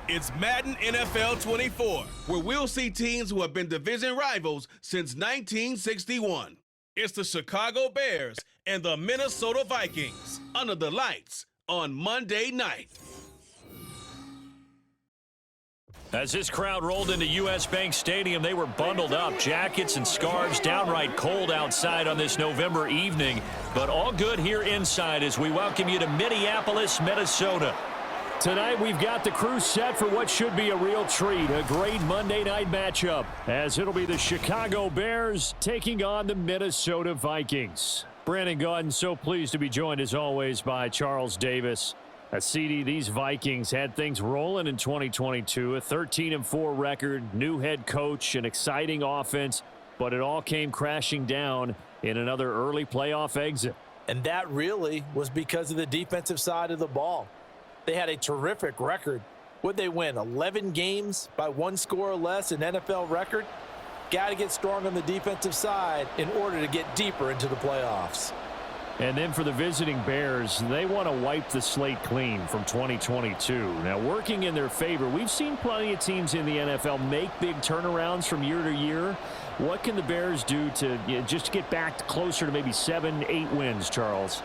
It's Madden NFL 24, where we'll see teams who have been division rivals since 1961. It's the Chicago Bears and the Minnesota Vikings under the lights on Monday night. As this crowd rolled into U.S. Bank Stadium, they were bundled up, jackets and scarves, downright cold outside on this November evening. But all good here inside as we welcome you to Minneapolis, Minnesota. Tonight, we've got the crew set for what should be a real treat, a great Monday night matchup, as it'll be the Chicago Bears taking on the Minnesota Vikings. Brandon Gaudin, so pleased to be joined as always by Charles Davis. CD, these Vikings had things rolling in 2022, a 13-4 record, new head coach, an exciting offense, but it all came crashing down in another early playoff exit. And that really was because of the defensive side of the ball. They had a terrific record. Would they win 11 games by one score or less, an NFL record? Got to get strong on the defensive side in order to get deeper into the playoffs. And then for the visiting Bears, they want to wipe the slate clean from 2022. Now, working in their favor, we've seen plenty of teams in the NFL make big turnarounds from year to year. What can the Bears do to just get back closer to maybe 7, 8 wins, Charles?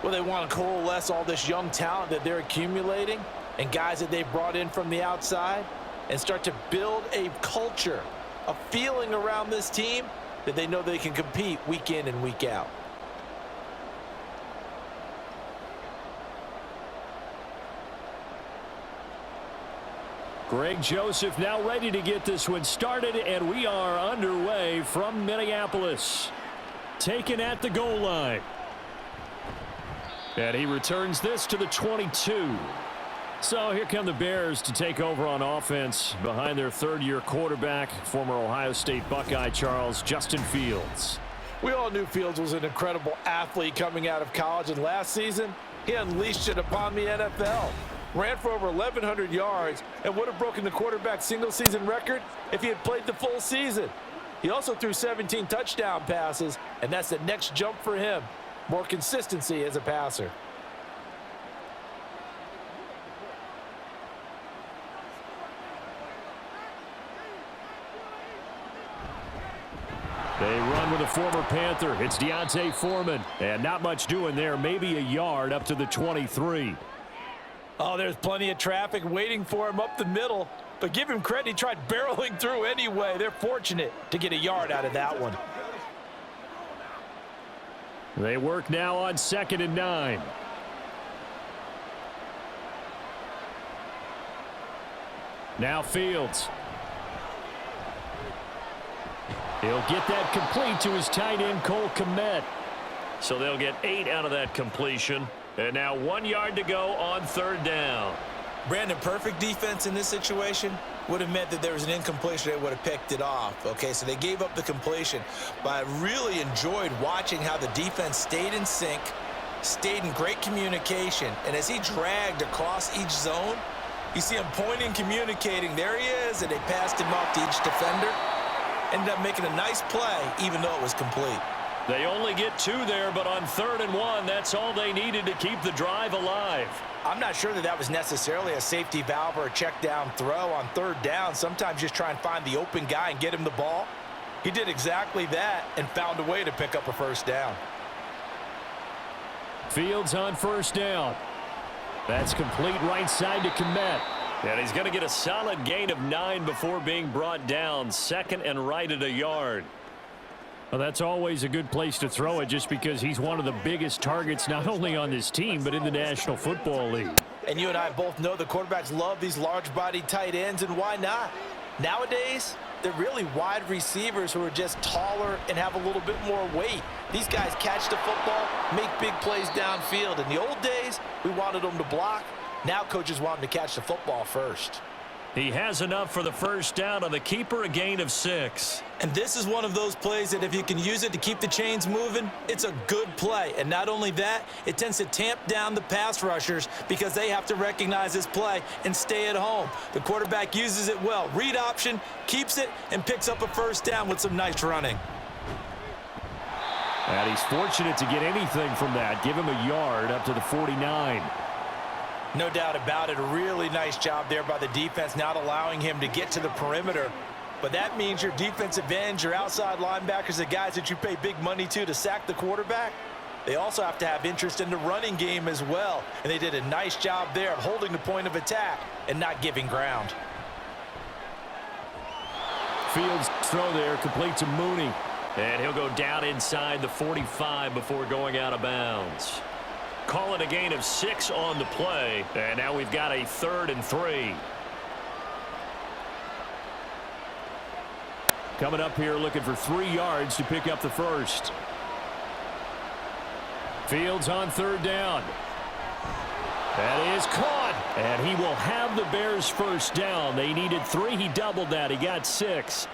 Well, they want to coalesce all this young talent that they're accumulating and guys that they've brought in from the outside and start to build a culture, a feeling around this team that they know they can compete week in and week out. Greg Joseph now ready to get this one started, and we are underway from Minneapolis. Taken at the goal line. And he returns this to the 22. So here come the Bears to take over on offense behind their third-year quarterback, former Ohio State Buckeye Charles Justin Fields. We all knew Fields was an incredible athlete coming out of college, and last season he unleashed it upon the NFL. Ran for over 1,100 yards and would have broken the quarterback single-season record if he had played the full season. He also threw 17 touchdown passes, and that's the next jump for him. More consistency as a passer. They run with a former Panther. It's Deontay Foreman. And not much doing there. Maybe a yard up to the 23. Oh, there's plenty of traffic waiting for him up the middle. But give him credit, he tried barreling through anyway. They're fortunate to get a yard out of that one. They work now on 2nd and 9. Now Fields. He'll get that complete to his tight end, Cole Kmet. So they'll get 8 out of that completion. And now 1 yard to go on 3rd down. Brandon, perfect defense in this situation would have meant that there was an incompletion. They would have picked it off. Okay, so they gave up the completion. But I really enjoyed watching how the defense stayed in sync, stayed in great communication. And as he dragged across each zone, you see him pointing, communicating. There he is, and they passed him off to each defender. Ended up making a nice play, even though it was complete. They only get 2 there, but on 3rd and 1, that's all they needed to keep the drive alive. I'm not sure that that was necessarily a safety valve or a check down throw on 3rd down. Sometimes just try and find the open guy and get him the ball. He did exactly that and found a way to pick up a 1st down. Fields on 1st down. That's complete right side to Kmet. And he's going to get a solid gain of 9 before being brought down. 2nd and right at a yard. Well, that's always a good place to throw it just because he's one of the biggest targets not only on this team but in the National Football League. And you and I both know the quarterbacks love these large-bodied tight ends, and why not? Nowadays, they're really wide receivers who are just taller and have a little bit more weight. These guys catch the football, make big plays downfield. In the old days, we wanted them to block. Now coaches want them to catch the football first. He has enough for the 1st down on the keeper, a gain of 6. And this is one of those plays that if you can use it to keep the chains moving, it's a good play. And not only that, it tends to tamp down the pass rushers because they have to recognize this play and stay at home. The quarterback uses it well. Read option, keeps it, and picks up a 1st down with some nice running. And he's fortunate to get anything from that. Give him a yard up to the 49. No doubt about it. A really nice job there by the defense, not allowing him to get to the perimeter. But that means your defensive ends, your outside linebackers, the guys that you pay big money to sack the quarterback, they also have to have interest in the running game as well. And they did a nice job there of holding the point of attack and not giving ground. Fields' throw there, complete to Mooney. And he'll go down inside the 45 before going out of bounds. Call it a gain of 6 on the play. And now we've got a 3rd and 3. Coming up here looking for 3 yards to pick up the first. Fields on 3rd down. That is caught. And he will have the Bears first down. They needed 3. He doubled that. He got 6.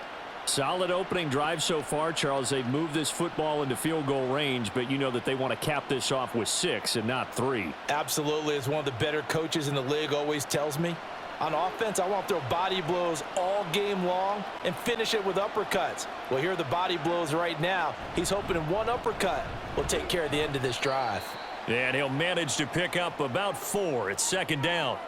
Solid opening drive so far, Charles. They've moved this football into field goal range, but you know that they want to cap this off with 6 and not 3. Absolutely. As one of the better coaches in the league always tells me, on offense, I want to throw body blows all game long and finish it with uppercuts. Well, here are the body blows right now. He's hoping in one uppercut will take care of the end of this drive. And he'll manage to pick up about 4. It's 2nd down.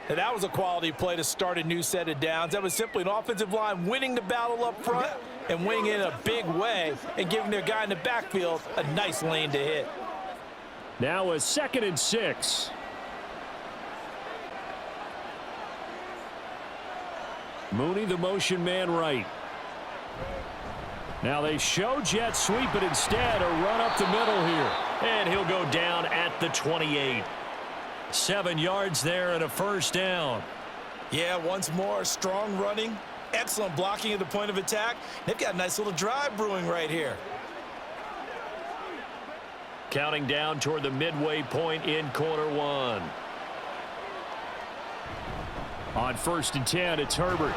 Now, that was a quality play to start a new set of downs. That was simply an offensive line winning the battle up front and winning it in a big way and giving their guy in the backfield a nice lane to hit. Now a 2nd and 6. Mooney, the motion man right. Now they show jet sweep, but instead a run up the middle here. And he'll go down at the 28. 7 yards there and a first down. Yeah, once more, strong running, excellent blocking at the point of attack. They've got a nice little drive brewing right here. Counting down toward the midway point in quarter 1. On 1st and 10, it's Herbert.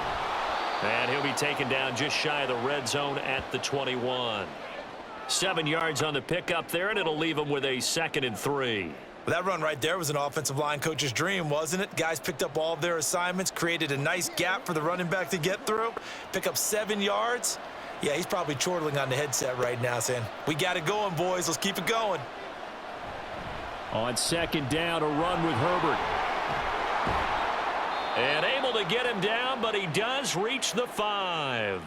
And he'll be taken down just shy of the red zone at the 21. 7 yards on the pickup there, and it'll leave him with a 2nd and 3. Well, that run right there was an offensive line coach's dream, wasn't it? Guys picked up all of their assignments, created a nice gap for the running back to get through, pick up 7 yards. Yeah, he's probably chortling on the headset right now saying, we got it going, boys. Let's keep it going. On 2nd down, a run with Herbert. And able to get him down, but he does reach the 5.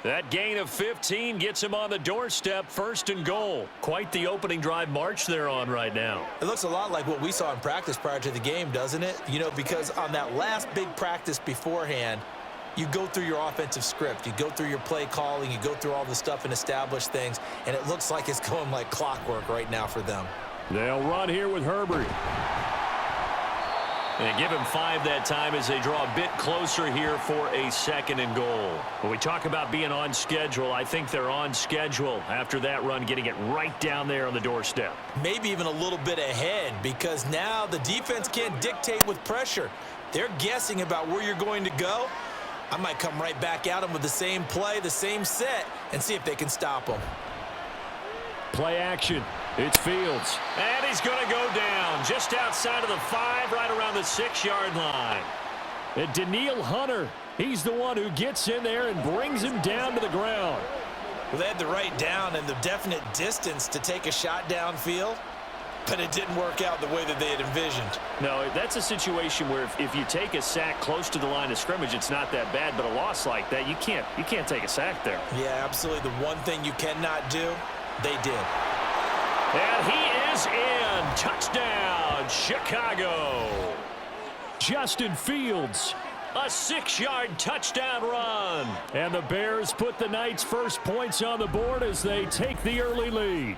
That gain of 15 gets him on the doorstep, 1st and goal. Quite the opening drive march they're on right now. It looks a lot like what we saw in practice prior to the game, doesn't it? You know, because on that last big practice beforehand, you go through your offensive script. You go through your play calling. You go through all the stuff and establish things. And it looks like it's going like clockwork right now for them. They'll run here with Herbert. And give him 5 that time as they draw a bit closer here for a 2nd and goal. When we talk about being on schedule, I think they're on schedule after that run, getting it right down there on the doorstep. Maybe even a little bit ahead, because now the defense can't dictate with pressure. They're guessing about where you're going to go. I might come right back at them with the same play, the same set, and see if they can stop them. Play action. It's Fields. And he's going to go down just outside of the 5, right around the 6-yard line. And Daniil Hunter, he's the one who gets in there and brings him down to the ground. Well, they had the right down and the definite distance to take a shot downfield, but it didn't work out the way that they had envisioned. No, that's a situation where if you take a sack close to the line of scrimmage, it's not that bad, but a loss like that, you can't take a sack there. Yeah, absolutely. The one thing you cannot do, they did. And he is in. Touchdown, Chicago. Justin Fields, a 6-yard touchdown run. And the Bears put the Knights' first points on the board as they take the early lead.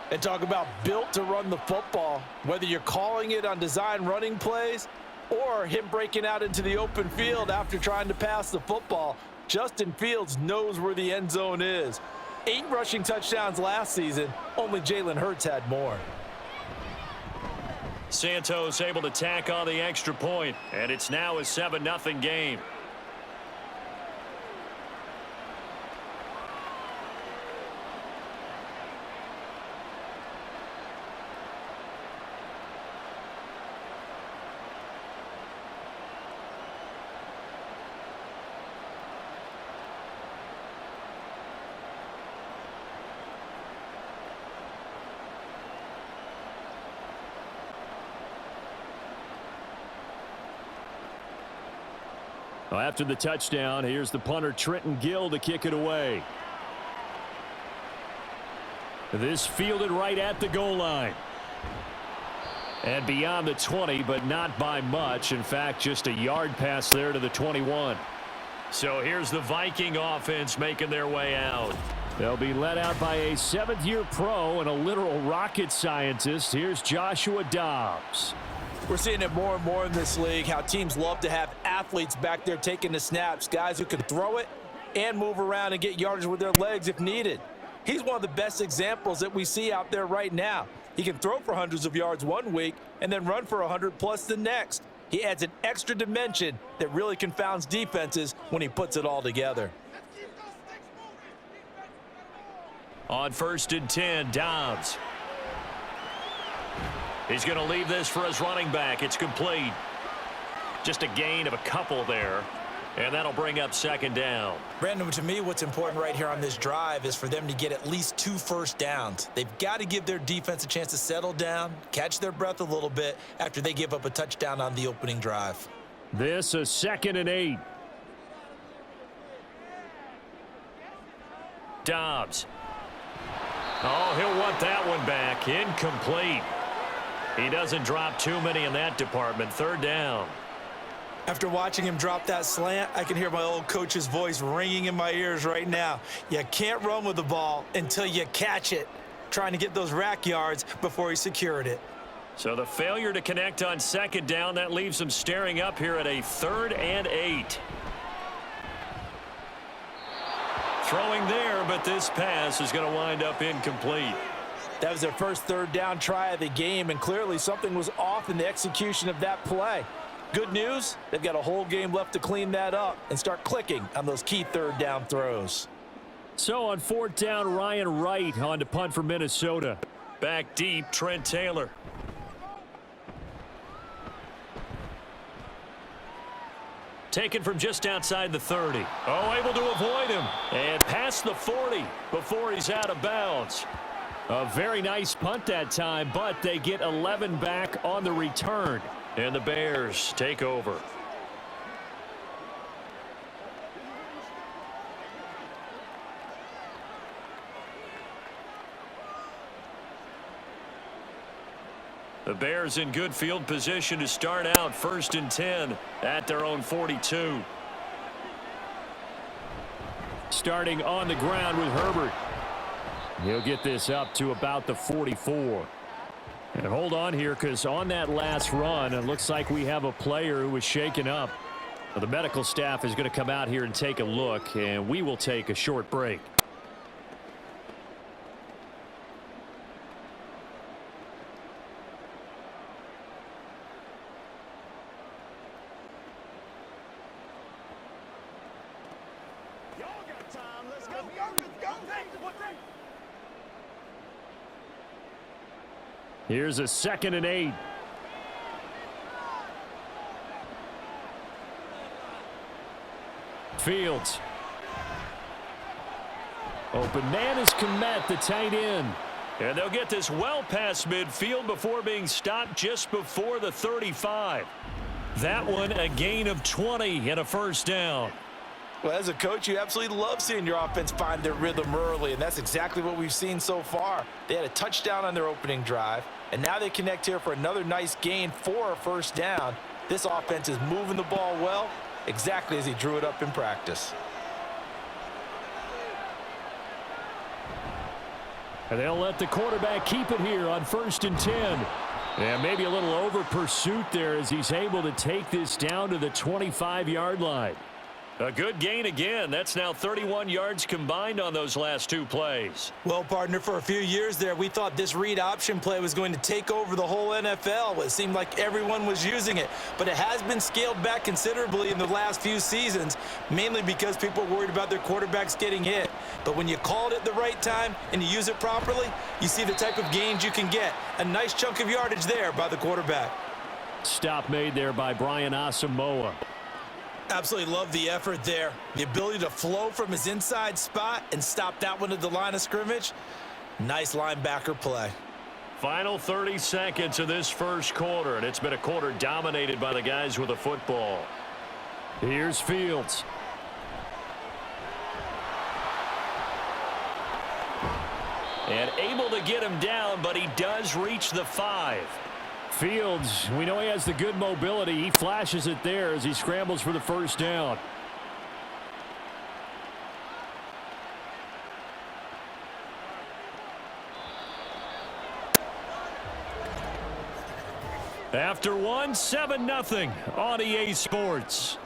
And talk about built to run the football. Whether you're calling it on design running plays or him breaking out into the open field after trying to pass the football, Justin Fields knows where the end zone is. 8 rushing touchdowns last season. Only Jalen Hurts had more. Santos able to tack on the extra point, and it's now a 7-0 game. Well, after the touchdown, here's the punter Trenton Gill to kick it away. This fielded right at the goal line. And beyond the 20, but not by much. In fact, just a yard pass there to the 21. So here's the Viking offense making their way out. They'll be led out by a 7th-year pro and a literal rocket scientist. Here's Joshua Dobbs. We're seeing it more and more in this league, how teams love to have athletes back there taking the snaps, guys who can throw it and move around and get yardage with their legs if needed. He's one of the best examples that we see out there right now. He can throw for hundreds of yards one week and then run for 100+ the next. He adds an extra dimension that really confounds defenses when he puts it all together. On 1st and 10, Dobbs. He's going to leave this for his running back. It's complete. Just a gain of a couple there. And that'll bring up 2nd down. Brandon, to me, what's important right here on this drive is for them to get at least 2 first downs. They've got to give their defense a chance to settle down, catch their breath a little bit after they give up a touchdown on the opening drive. This a 2nd and 8. Dobbs. Oh, he'll want that one back. Incomplete. He doesn't drop too many in that department. 3rd down. After watching him drop that slant, I can hear my old coach's voice ringing in my ears right now. You can't run with the ball until you catch it, trying to get those rack yards before he secured it. So the failure to connect on 2nd down, that leaves him staring up here at a 3rd and 8. Throwing there, but this pass is going to wind up incomplete. That was their first 3rd down try of the game, and clearly something was off in the execution of that play. Good news, they've got a whole game left to clean that up and start clicking on those key 3rd down throws. So on 4th down, Ryan Wright on to punt for Minnesota. Back deep, Trent Taylor. Taken from just outside the 30. Oh, able to avoid him. And past the 40 before he's out of bounds. A very nice punt that time, but they get 11 back on the return. And the Bears take over. The Bears in good field position to start out 1st and 10 at their own 42. Starting on the ground with Herbert. He'll get this up to about the 44. And hold on here, because on that last run, it looks like we have a player who was shaken up. Well, the medical staff is going to come out here and take a look, and we will take a short break. Here's a 2nd and 8. Fields. Open man is Komet, the tight end. And they'll get this well past midfield before being stopped just before the 35. That one a gain of 20 and a 1st down. Well, as a coach, you absolutely love seeing your offense find their rhythm early, and that's exactly what we've seen so far. They had a touchdown on their opening drive, and now they connect here for another nice gain for a 1st down. This offense is moving the ball well, exactly as he drew it up in practice. And they'll let the quarterback keep it here on 1st and 10. And maybe a little over pursuit there as he's able to take this down to the 25-yard line. A good gain again. That's now 31 yards combined on those last 2 plays. Well, partner, for a few years there, we thought this read option play was going to take over the whole NFL. It seemed like everyone was using it, but it has been scaled back considerably in the last few seasons, mainly because people are worried about their quarterbacks getting hit. But when you call it at the right time and you use it properly, you see the type of gains you can get. A nice chunk of yardage there by the quarterback. Stop made there by Brian Asamoah. Absolutely love the effort there. The ability to flow from his inside spot and stop that one at the line of scrimmage. Nice linebacker play. Final 30 seconds of this first quarter, and it's been a quarter dominated by the guys with the football. Here's Fields. And able to get him down, but he does reach the 5. Fields, we know he has the good mobility. He flashes it there as he scrambles for the first down. After one, 7-0 on EA Sports.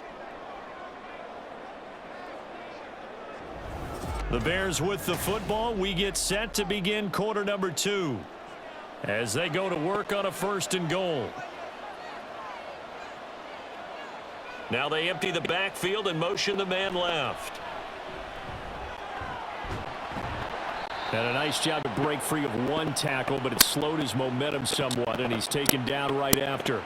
The Bears with the football. We get set to begin quarter number 2 as they go to work on a 1st and goal. Now they empty the backfield and motion the man left. And a nice job to break free of one tackle, but it slowed his momentum somewhat, and he's taken down right after.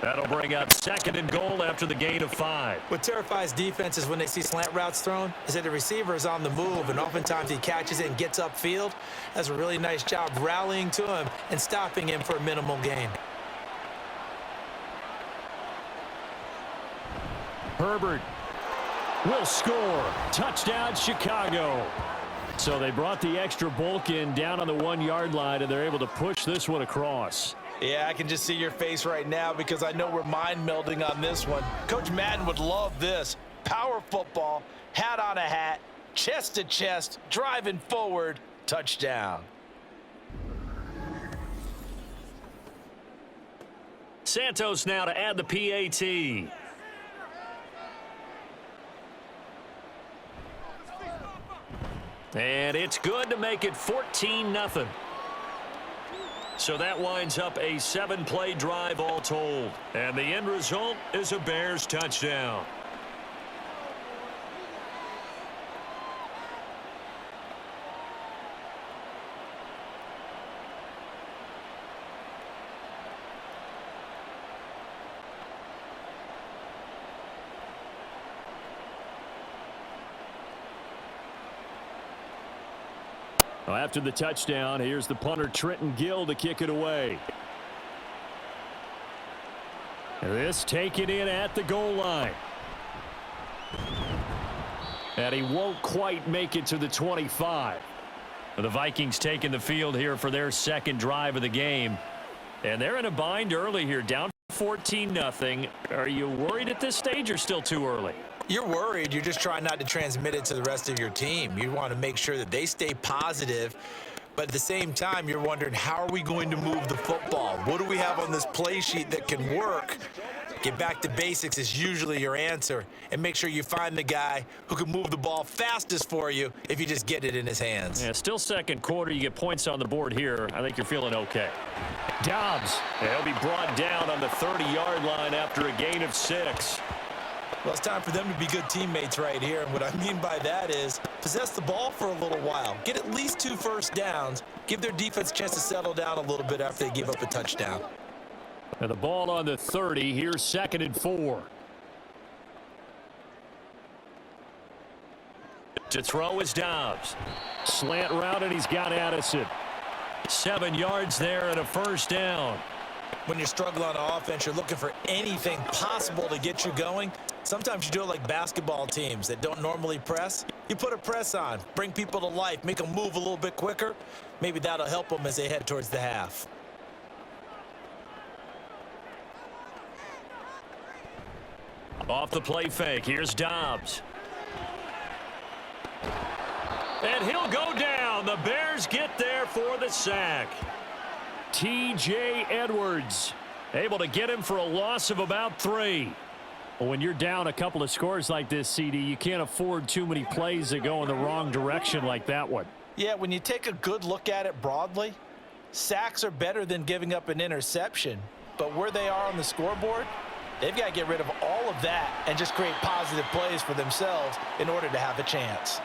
That'll bring out 2nd and goal after the gain of 5. What terrifies defenses when they see slant routes thrown is that the receiver is on the move, and oftentimes he catches it and gets upfield. That's a really nice job rallying to him and stopping him for a minimal gain. Herbert will score. Touchdown, Chicago. So they brought the extra bulk in down on the 1-yard line, and they're able to push this one across. Yeah, I can just see your face right now because I know we're mind melding on this one. Coach Madden would love this. Power football, hat on a hat, chest to chest, driving forward, touchdown. Santos now to add the PAT. And it's good to make it 14-0. So that winds up a 7-play drive all told. And the end result is a Bears touchdown. Well, after the touchdown, here's the punter Trenton Gill to kick it away. And this taken in at the goal line. And he won't quite make it to the 25. The Vikings taking the field here for their 2nd drive of the game. And they're in a bind early here, down 14-0. Are you worried at this stage or still too early? You're worried. You're just trying not to transmit it to the rest of your team. You want to make sure that they stay positive, but at the same time, you're wondering, how are we going to move the football? What do we have on this play sheet that can work? Get back to basics is usually your answer, and make sure you find the guy who can move the ball fastest for you if you just get it in his hands. Yeah, still 2nd quarter. You get points on the board here. I think you're feeling okay. Dobbs, he'll be brought down on the 30-yard line after a gain of 6. Well, it's time for them to be good teammates right here. And what I mean by that is possess the ball for a little while. Get at least 2 first downs. Give their defense a chance to settle down a little bit after they give up a touchdown. And the ball on the 30. Here's 2nd and 4. To throw is Dobbs. Slant route, and he's got Addison. 7 yards there and a first down. When you're struggling on offense, you're looking for anything possible to get you going. Sometimes you do it like basketball teams that don't normally press. You put a press on, bring people to life, make them move a little bit quicker. Maybe that'll help them as they head towards the half. Off the play fake, here's Dobbs. And he'll go down. The Bears get there for the sack. T.J. Edwards able to get him for a loss of about 3. Well, when you're down a couple of scores like this, CD, you can't afford too many plays that go in the wrong direction like that one. Yeah, when you take a good look at it broadly, sacks are better than giving up an interception. But where they are on the scoreboard, they've got to get rid of all of that and just create positive plays for themselves in order to have a chance.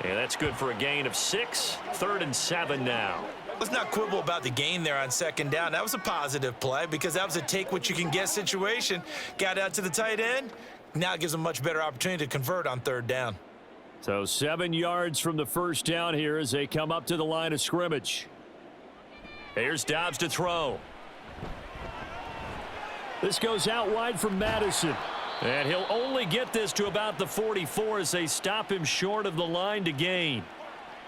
Yeah, that's good for a gain of 6. 3rd and 7 now. Let's not quibble about the gain there on 2nd down. That was a positive play because that was a take-what-you-can-get situation. Got out to the tight end. Now it gives them a much better opportunity to convert on 3rd down. So 7 yards from the first down here as they come up to the line of scrimmage. Here's Dobbs to throw. This goes out wide from Madison. And he'll only get this to about the 44 as they stop him short of the line to gain.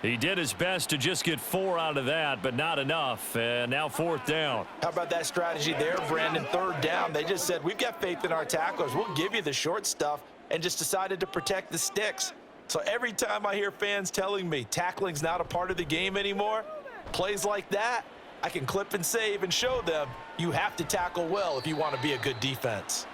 He did his best to just get 4 out of that, but not enough. And now 4th down. How about that strategy there, Brandon? 3rd down. They just said, we've got faith in our tacklers. We'll give you the short stuff, and just decided to protect the sticks. So every time I hear fans telling me tackling's not a part of the game anymore, plays like that, I can clip and save and show them you have to tackle well if you want to be a good defense.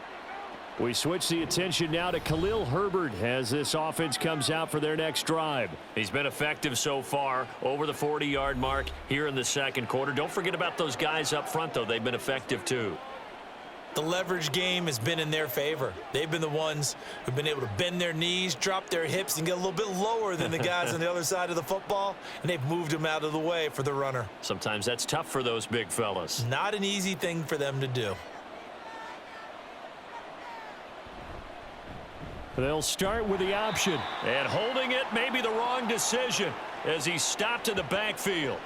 We switch the attention now to Khalil Herbert as this offense comes out for their next drive. He's been effective so far, over the 40-yard mark here in the 2nd quarter. Don't forget about those guys up front, though. They've been effective, too. The leverage game has been in their favor. They've been the ones who've been able to bend their knees, drop their hips, and get a little bit lower than the guys on the other side of the football, and they've moved them out of the way for the runner. Sometimes that's tough for those big fellas. Not an easy thing for them to do. They'll start with the option, and holding it may be the wrong decision as he stopped in the backfield.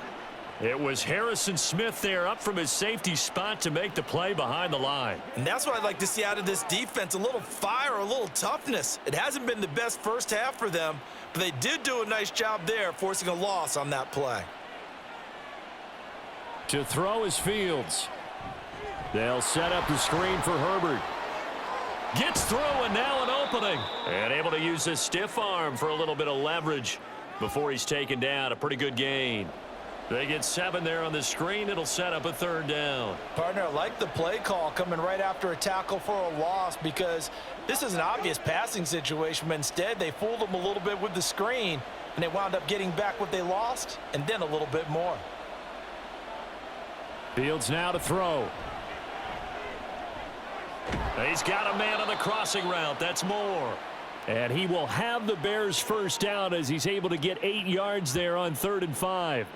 It was Harrison Smith there up from his safety spot to make the play behind the line. And that's what I'd like to see out of this defense, a little fire, a little toughness. It hasn't been the best first half for them, but they did do a nice job there forcing a loss on that play. To throw is Fields. They'll set up the screen for Herbert. Gets through, and now an opening. And able to use his stiff arm for a little bit of leverage before he's taken down. A pretty good gain. They get 7 there on the screen. It'll set up a 3rd down. Partner, I like the play call coming right after a tackle for a loss because this is an obvious passing situation, but instead they fooled them a little bit with the screen, and they wound up getting back what they lost and then a little bit more. Fields now to throw. He's got a man on the crossing route. That's Moore. And he will have the Bears' 1st down as he's able to get 8 yards there on 3rd and 5.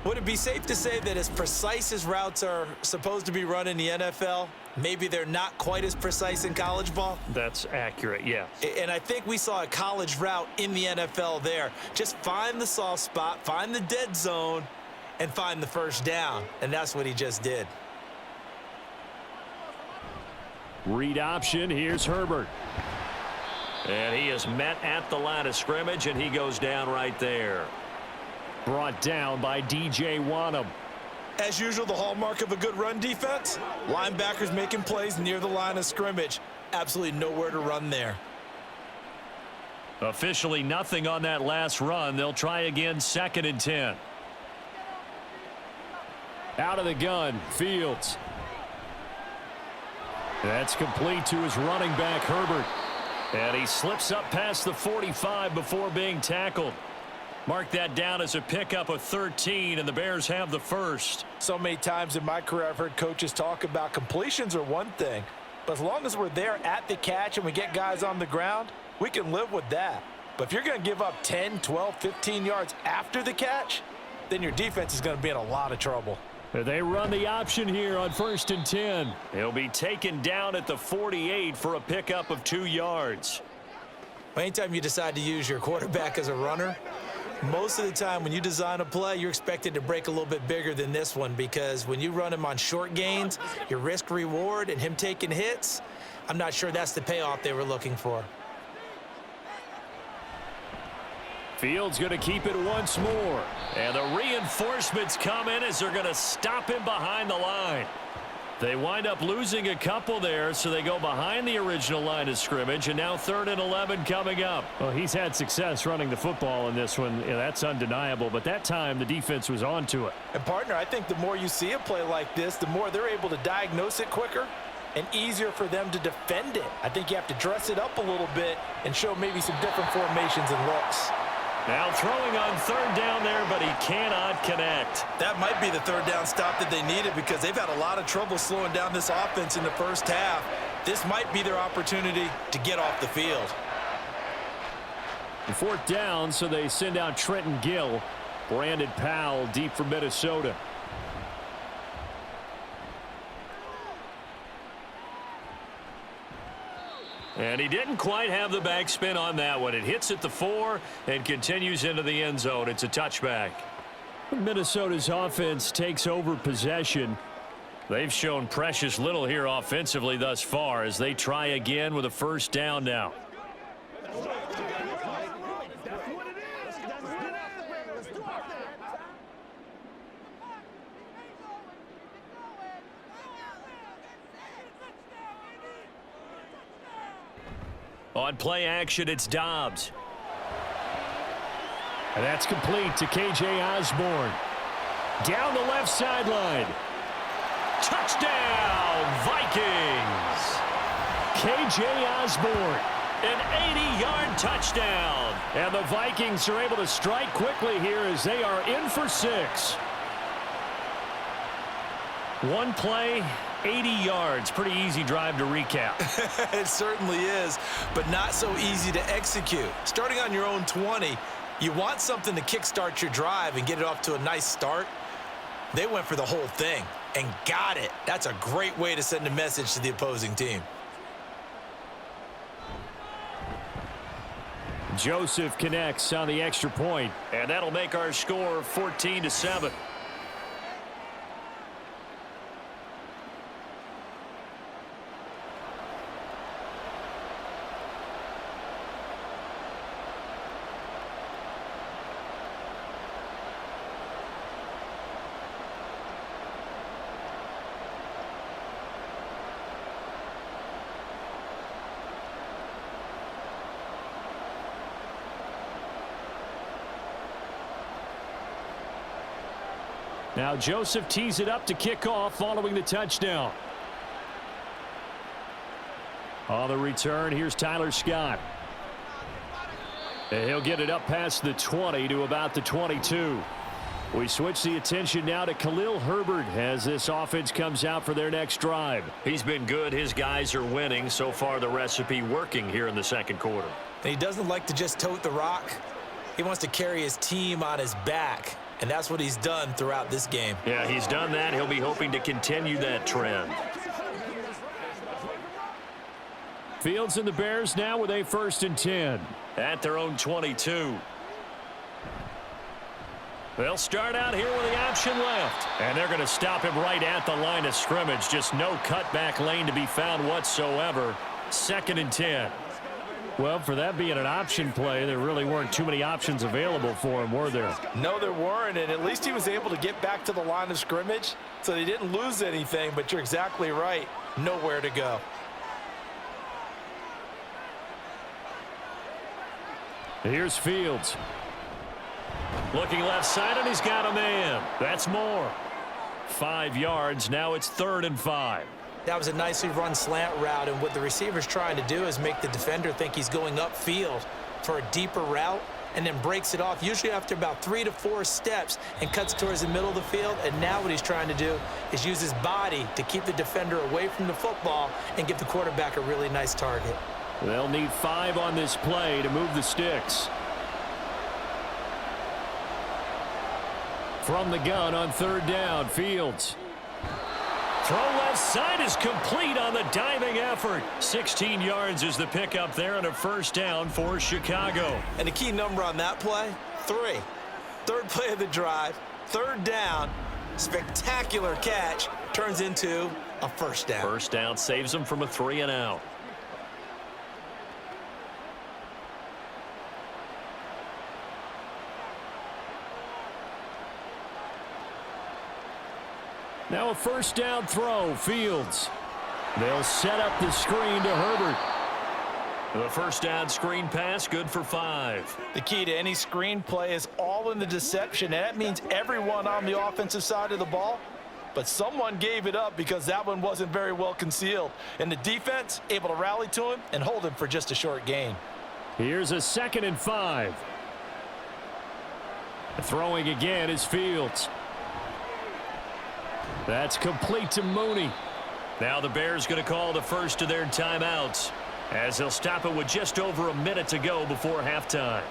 Would it be safe to say that as precise as routes are supposed to be run in the NFL, maybe they're not quite as precise in college ball? That's accurate, yeah. And I think we saw a college route in the NFL there. Just find the soft spot, find the dead zone, and find the 1st down. And that's what he just did. Read option. Here's Herbert. And he is met at the line of scrimmage, and he goes down right there. Brought down by D.J. Wanham. As usual, the hallmark of a good run defense, linebackers making plays near the line of scrimmage. Absolutely nowhere to run there. Officially nothing on that last run. They'll try again, 2nd and 10. Out of the gun, Fields. That's complete to his running back, Herbert. And he slips up past the 45 before being tackled. Mark that down as a pickup of 13, and the Bears have the 1st. So many times in my career I've heard coaches talk about completions are one thing, but as long as we're there at the catch and we get guys on the ground, we can live with that. But if you're going to give up 10, 12, 15 yards after the catch, then your defense is going to be in a lot of trouble. They run the option here on 1st and 10. He'll be taken down at the 48 for a pickup of 2 yards. Anytime you decide to use your quarterback as a runner, most of the time when you design a play, you're expected to break a little bit bigger than this one because when you run him on short gains, your risk reward and him taking hits, I'm not sure that's the payoff they were looking for. Fields going to keep it once more. And the reinforcements come in as they're going to stop him behind the line. They wind up losing a couple there, so they go behind the original line of scrimmage, and now 3rd and 11 coming up. Well, he's had success running the football in this one. Yeah, that's undeniable, but that time the defense was onto it. And, partner, I think the more you see a play like this, the more they're able to diagnose it quicker and easier for them to defend it. I think you have to dress it up a little bit and show maybe some different formations and looks. Now throwing on 3rd down there, but he cannot connect. That might be the 3rd down stop that they needed because they've had a lot of trouble slowing down this offense in the 1st half. This might be their opportunity to get off the field. 4th down, so they send out Trenton Gill. Brandon Powell deep for Minnesota. And he didn't quite have the backspin on that one. It hits at the 4 and continues into the end zone. It's a touchback. Minnesota's offense takes over possession. They've shown precious little here offensively thus far as they try again with a first down now. On play action, it's Dobbs. And that's complete to K.J. Osborne. Down the left sideline. Touchdown, Vikings! K.J. Osborne. An 80-yard touchdown. And the Vikings are able to strike quickly here as they are in for 6. One play, 80 yards. Pretty easy drive to recap. It certainly is, but not so easy to execute. Starting on your own 20, you want something to kickstart your drive and get it off to a nice start. They went for the whole thing and got it. That's a great way to send a message to the opposing team. Joseph connects on the extra point. And that'll make our score 14-7. Now Joseph tees it up to kick off following the touchdown. On the return, here's Tyler Scott. And he'll get it up past the 20 to about the 22. We switch the attention now to Khalil Herbert as this offense comes out for their next drive. He's been good. His guys are winning. So far, the recipe working here in the second quarter. And he doesn't like to just tote the rock. He wants to carry his team on his back. And that's what he's done throughout this game. Yeah, he's done that. He'll be hoping to continue that trend. Fields and the Bears now with a 1st and 10. At their own 22. They'll start out here with the option left. And they're going to stop him right at the line of scrimmage. Just no cutback lane to be found whatsoever. 2nd and 10. Well, for that being an option play, there really weren't too many options available for him, were there? No, there weren't, and at least he was able to get back to the line of scrimmage, so they didn't lose anything, but you're exactly right. Nowhere to go. Here's Fields. Looking left side, and he's got a man. That's more. 5 yards. Now it's 3rd and 5. That was a nicely run slant route, and what the receiver's trying to do is make the defender think he's going upfield for a deeper route and then breaks it off, usually after about 3 to 4 steps, and cuts towards the middle of the field. And now what he's trying to do is use his body to keep the defender away from the football and give the quarterback a really nice target. They'll need 5 on this play to move the sticks. From the gun on 3rd down, Fields. Throw left side is complete on the diving effort. 16 yards is the pickup there and a 1st down for Chicago. And the key number on that play, 3. 3rd play of the drive, 3rd down, spectacular catch, turns into a 1st down. 1st down saves them from a 3 and out. Now a 1st down throw, Fields. They'll set up the screen to Herbert. The 1st down screen pass, good for 5. The key to any screen play is all in the deception, and that means everyone on the offensive side of the ball. But someone gave it up because that one wasn't very well concealed. And the defense able to rally to him and hold him for just a short gain. Here's a 2nd and 5. Throwing again is Fields. That's complete to Mooney. Now the Bears going to call the first of their timeouts as they'll stop it with just over a minute to go before halftime.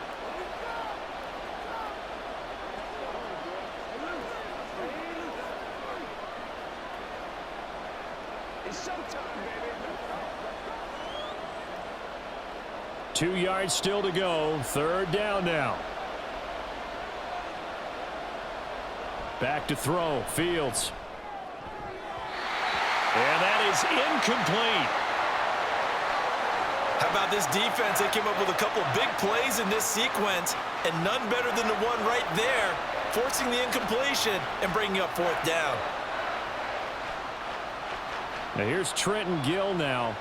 It's showtime, baby. 2 yards still to go. 3rd down now. Back to throw. Fields. is incomplete. How about this defense? They came up with a couple big plays in this sequence, and none better than the one right there, forcing the incompletion and bringing up fourth down. Now here's Trenton Gill now.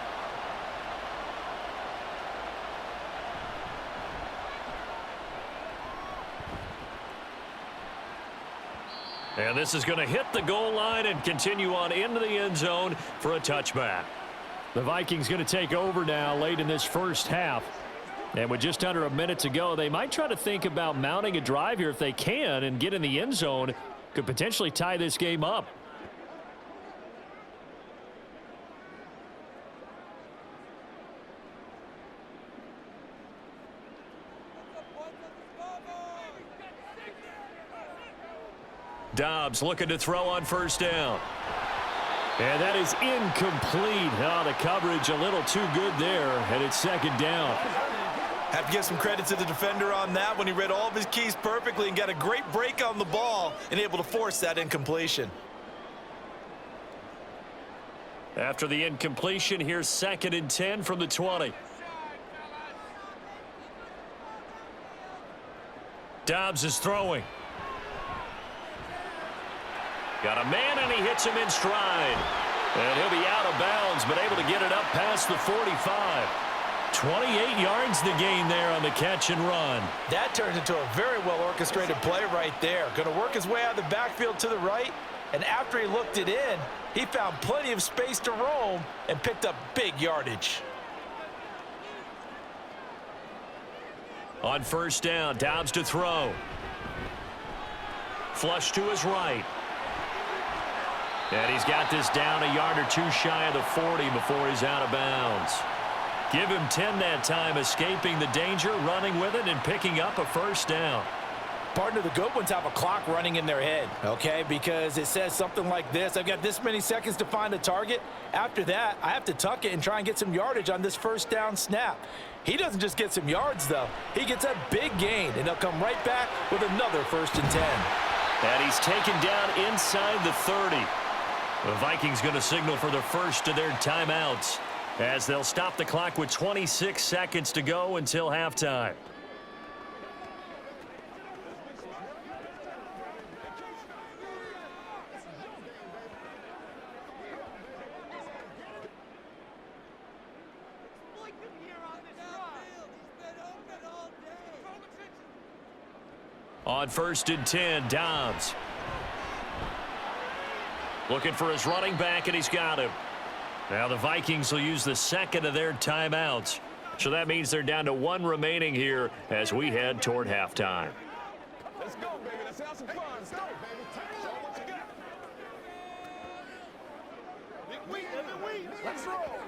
And this is going to hit the goal line and continue on into the end zone for a touchback. The Vikings going to take over now late in this first half. And with just under a minute to go, they might try to think about mounting a drive here if they can and get in the end zone. Could potentially tie this game up. Dobbs looking to throw on first down. And that is incomplete. Oh, the coverage a little too good there, and it's second down. Have to give some credit to the defender on that when he read all of his keys perfectly and got a great break on the ball and able to force that incompletion. After the incompletion, here's 2nd and 10 from the 20. Dobbs is throwing. Got a man, and he hits him in stride. And he'll be out of bounds, but able to get it up past the 45. 28 yards the gain there on the catch and run. That turns into a very well-orchestrated play right there. Going to work his way out of the backfield to the right, and after he looked it in, he found plenty of space to roam and picked up big yardage. On first down, Dobbs to throw. Flush to his right. And he's got this down a yard or two shy of the 40 before he's out of bounds. Give him 10 that time, escaping the danger, running with it, and picking up a first down. Partner, the good ones have a clock running in their head, okay? Because it says something like this: I've got this many seconds to find a target. After that, I have to tuck it and try and get some yardage on this first down snap. He doesn't just get some yards, though. He gets a big gain, and he'll come right back with another 1st and 10. And he's taken down inside the 30. The Vikings going to signal for the first of their timeouts as they'll stop the clock with 26 seconds to go until halftime. On 1st and 10, Dobbs. Looking for his running back, and he's got him. Now the Vikings will use the 2nd of their timeouts. So that means they're down to 1 remaining here as we head toward halftime. Let's go, baby. Let's have some fun. Let's go, baby. Show them what you got. Big weed. Let's roll.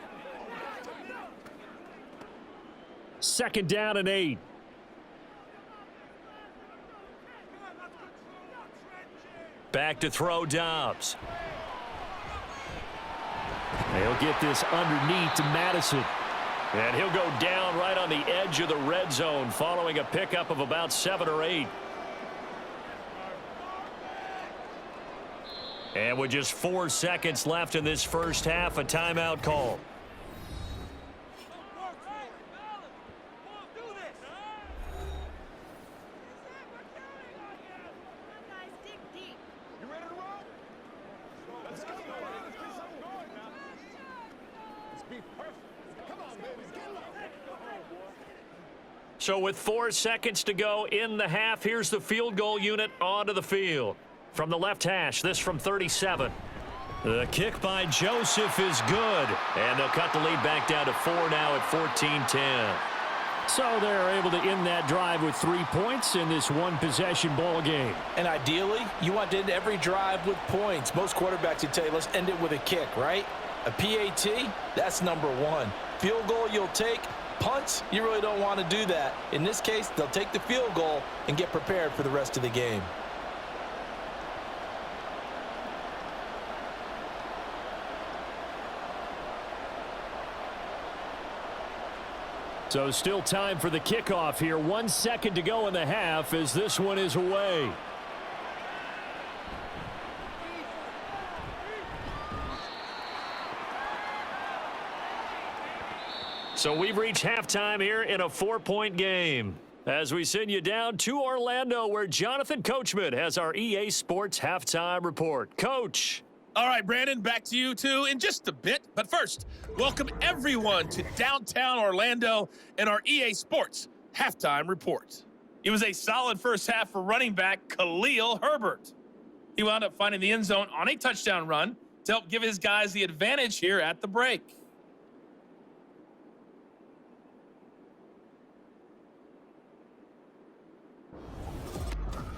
2nd down and 8. Back to throw, Dobbs. They'll get this underneath to Madison. And he'll go down right on the edge of the red zone following a pickup of about 7 or 8. And with just 4 seconds left in this first half, a timeout call. You ready to roll? Let's go. Let's get something going now. Let's be perfect. Come on, baby. Get low. So with 4 seconds to go in the half, here's the field goal unit onto the field. From the left hash, this from 37. The kick by Joseph is good. And they'll cut the lead back down to 4 now at 14-10. So they're able to end that drive with 3 points in this one-possession ball game. And ideally, you want to end every drive with points. Most quarterbacks would tell you, let's end it with a kick, right? A PAT, that's number 1. Field goal you'll take. Punts, you really don't want to do that. In this case, they'll take the field goal and get prepared for the rest of the game. So still time for the kickoff here. 1 second to go in the half as this one is away. So we've reached halftime here in a 4-point game. As we send you down to Orlando, where Jonathan Coachman has our EA Sports halftime report. Coach. All right, Brandon, back to you two in just a bit. But first, welcome everyone to downtown Orlando and our EA Sports halftime report. It was a solid first half for running back Khalil Herbert. He wound up finding the end zone on a touchdown run to help give his guys the advantage here at the break.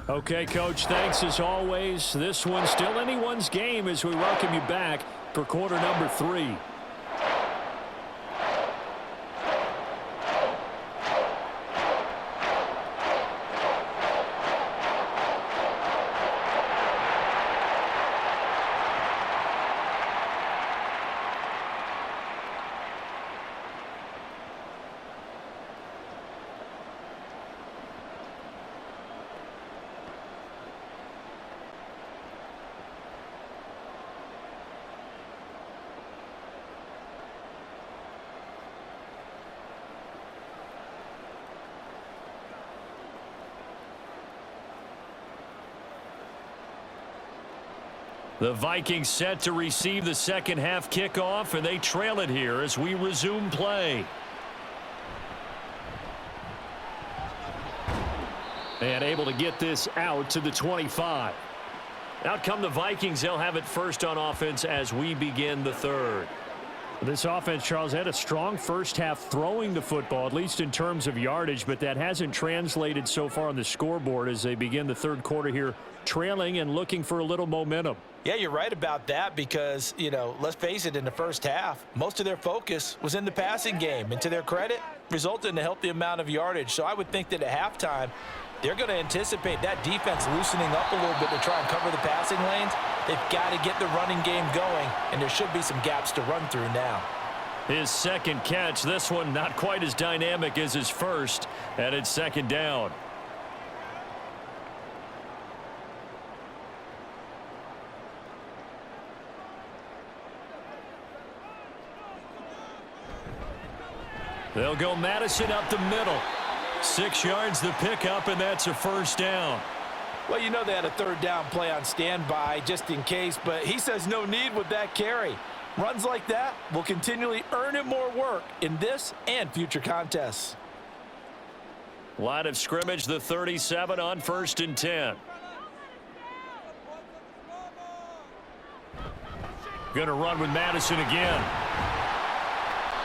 Okay, Coach, thanks as always. This one's still anyone's game as we welcome you back for quarter number 3. The Vikings set to receive the second half kickoff, and they trail it here as we resume play. And able to get this out to the 25. Out come the Vikings. They'll have it first on offense as we begin the third. This offense, Charles, had a strong first half throwing the football, at least in terms of yardage, but that hasn't translated so far on the scoreboard as they begin the third quarter here, trailing and looking for a little momentum. Yeah, you're right about that because, you know, let's face it, in the first half, most of their focus was in the passing game. And to their credit, resulted in a healthy amount of yardage. So I would think that at halftime, they're going to anticipate that defense loosening up a little bit to try and cover the passing lanes. They've got to get the running game going, and there should be some gaps to run through now. His second catch, this one not quite as dynamic as his first, and it's second down. They'll go Madison up the middle. 6 yards the pickup, and that's a first down. Well, you know they had a third down play on standby just in case, but he says no need with that carry. Runs like that will continually earn him more work in this and future contests. Line of scrimmage, the 37 on 1st and 10. Going to run with Madison again.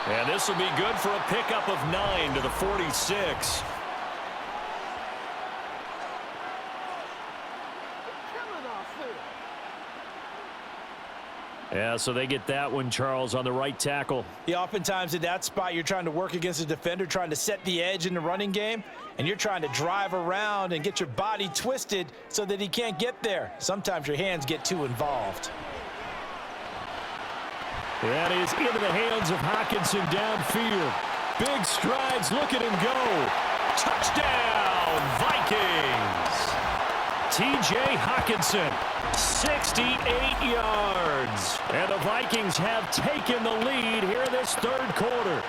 And this will be good for a pickup of 9 to the 46. Yeah, so they get that one, Charles, on the right tackle. Yeah, oftentimes in that spot, you're trying to work against a defender, trying to set the edge in the running game, and you're trying to drive around and get your body twisted so that he can't get there. Sometimes your hands get too involved. That is into the hands of Hockenson downfield. Big strides. Look at him go. Touchdown, Vikings. T.J. Hockenson, 68 yards. And the Vikings have taken the lead here in this third quarter.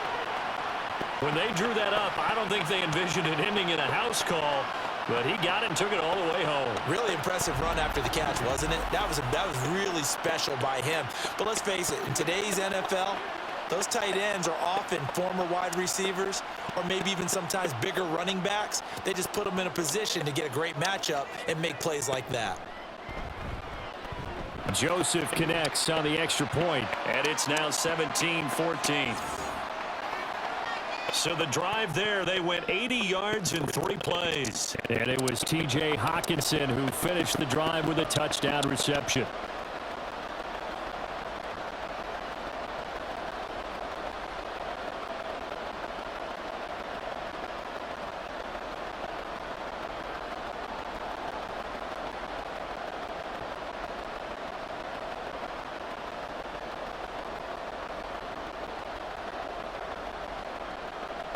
When they drew that up, I don't think they envisioned it ending in a house call. But he got it and took it all the way home. Really impressive run after the catch, wasn't it? That was really special by him. But let's face it, in today's NFL, those tight ends are often former wide receivers or maybe even sometimes bigger running backs. They just put them in a position to get a great matchup and make plays like that. Joseph connects on the extra point, and it's now 17-14. So the drive there, they went 80 yards in 3 plays. And it was T.J. Hockenson who finished the drive with a touchdown reception.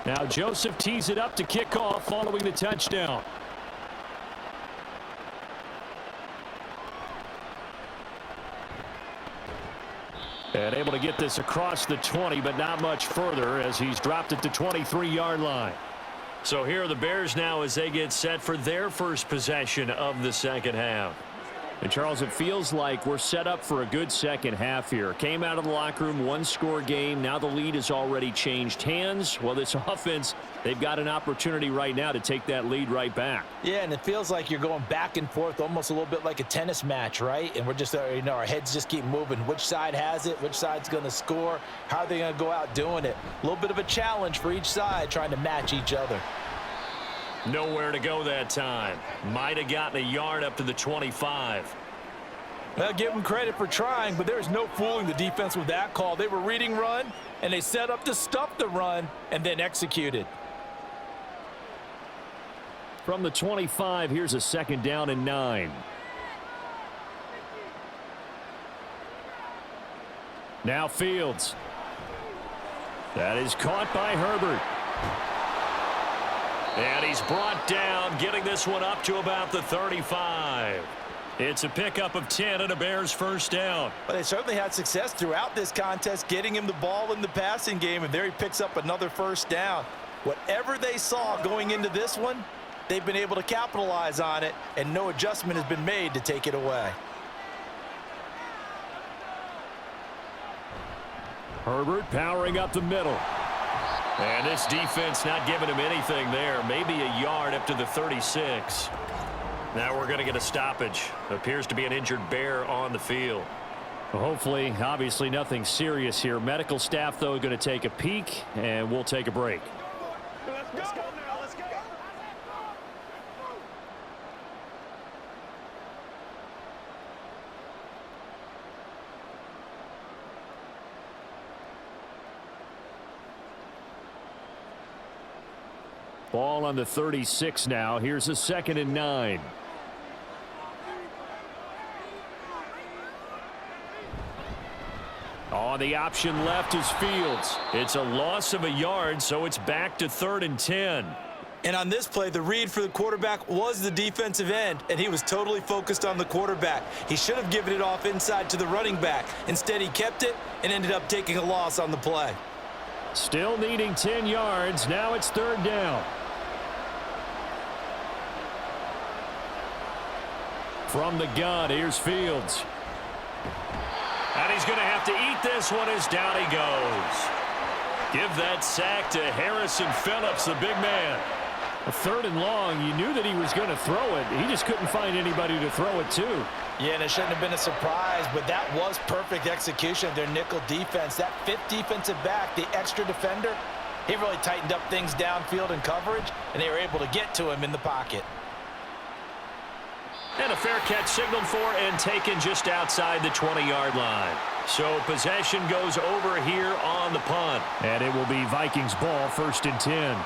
Now Joseph tees it up to kick off following the touchdown. And able to get this across the 20, but not much further as he's dropped it to 23-yard line. So here are the Bears now as they get set for their first possession of the second half. And, Charles, it feels like we're set up for a good second half here. Came out of the locker room, one-score game. Now the lead has already changed hands. Well, this offense, they've got an opportunity right now to take that lead right back. Yeah, and it feels like you're going back and forth almost a little bit like a tennis match, right? And we're just, our heads just keep moving. Which side has it? Which side's going to score? How are they going to go out doing it? A little bit of a challenge for each side trying to match each other. Nowhere to go that time. Might have gotten a yard up to the 25. Well, give them credit for trying, but there's no fooling the defense with that call. They were reading run, and they set up to stop the run and then executed. From the 25, here's a 2nd down and 9. Now Fields. That is caught by Herbert. And he's brought down, getting this one up to about the 35. It's a pickup of 10 and a Bears first down. But they certainly had success throughout this contest, getting him the ball in the passing game, and there he picks up another first down. Whatever they saw going into this one, they've been able to capitalize on it, and no adjustment has been made to take it away. Herbert powering up the middle. And this defense not giving him anything there. Maybe a yard up to the 36. Now we're going to get a stoppage. Appears to be an injured Bear on the field. Well, hopefully, obviously nothing serious here. Medical staff, though, going to take a peek, and we'll take a break. Let's go now. Let's go. Ball on the 36 now. Here's a 2nd and 9. On the option left is Fields. It's a loss of a yard, so it's back to 3rd and 10. And on this play, the read for the quarterback was the defensive end, and he was totally focused on the quarterback. He should have given it off inside to the running back. Instead, he kept it and ended up taking a loss on the play. Still needing 10 yards. Now it's 3rd down. From the gun, here's Fields. And he's going to have to eat this one as down he goes. Give that sack to Harrison Phillips, the big man. A 3rd and long. You knew that he was going to throw it. He just couldn't find anybody to throw it to. Yeah, and it shouldn't have been a surprise, but that was perfect execution of their nickel defense. That 5th defensive back, the extra defender, he really tightened up things downfield in coverage, and they were able to get to him in the pocket. And a fair catch signaled for and taken just outside the 20-yard line. So possession goes over here on the punt. And it will be Vikings ball, 1st and 10.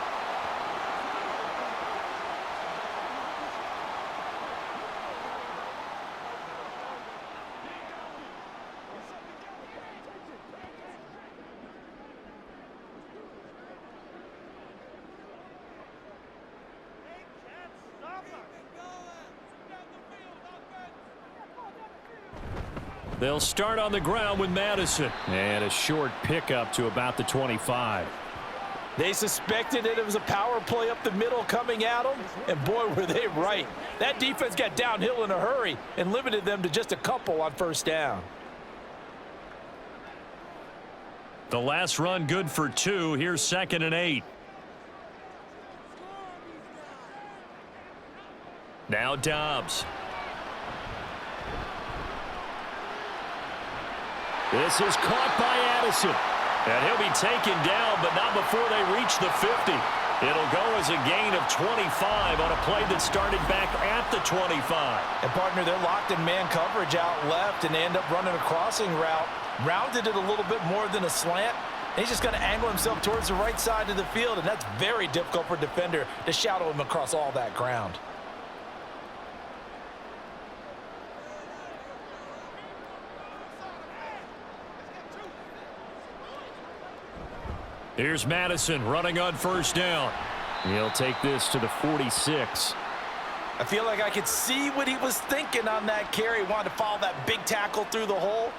They'll start on the ground with Madison. And a short pickup to about the 25. They suspected that it was a power play up the middle coming at them, and boy, were they right. That defense got downhill in a hurry and limited them to just a couple on 1st down. The last run good for 2. Here's 2nd and 8. Now Dobbs. This is caught by Addison. And he'll be taken down, but not before they reach the 50. It'll go as a gain of 25 on a play that started back at the 25. And, partner, they're locked in man coverage out left, and they end up running a crossing route. Rounded it a little bit more than a slant. And he's just going to angle himself towards the right side of the field, and that's very difficult for a defender to shadow him across all that ground. Here's Madison running on 1st down. He'll take this to the 46. I feel like I could see what he was thinking on that carry. He wanted to follow that big tackle through the hole.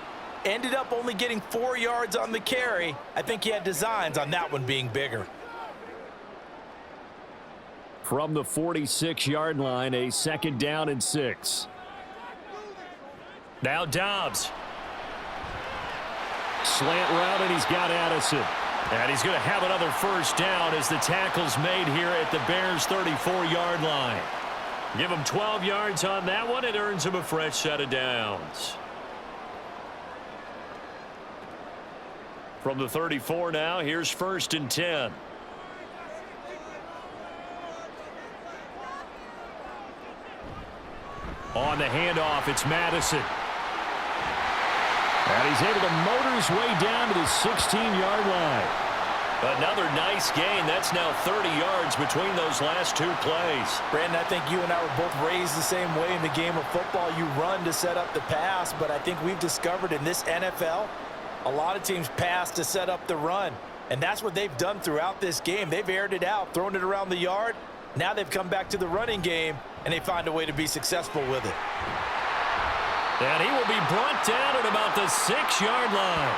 Ended up only getting 4 yards on the carry. I think he had designs on that one being bigger. From the 46-yard line, a 2nd down and 6. Now Dobbs. Slant route, and he's got Addison. And he's going to have another 1st down as the tackle's made here at the Bears' 34-yard line. Give him 12 yards on that one. It earns him a fresh set of downs. From the 34 now, here's 1st and 10. On the handoff, it's Madison. And he's able to motor his way down to the 16-yard line. Another nice gain. That's now 30 yards between those last 2 plays. Brandon, I think you and I were both raised the same way in the game of football. You run to set up the pass, but I think we've discovered in this NFL, a lot of teams pass to set up the run. And that's what they've done throughout this game. They've aired it out, thrown it around the yard. Now they've come back to the running game, and they find a way to be successful with it. And he will be brought down at about the 6-yard line.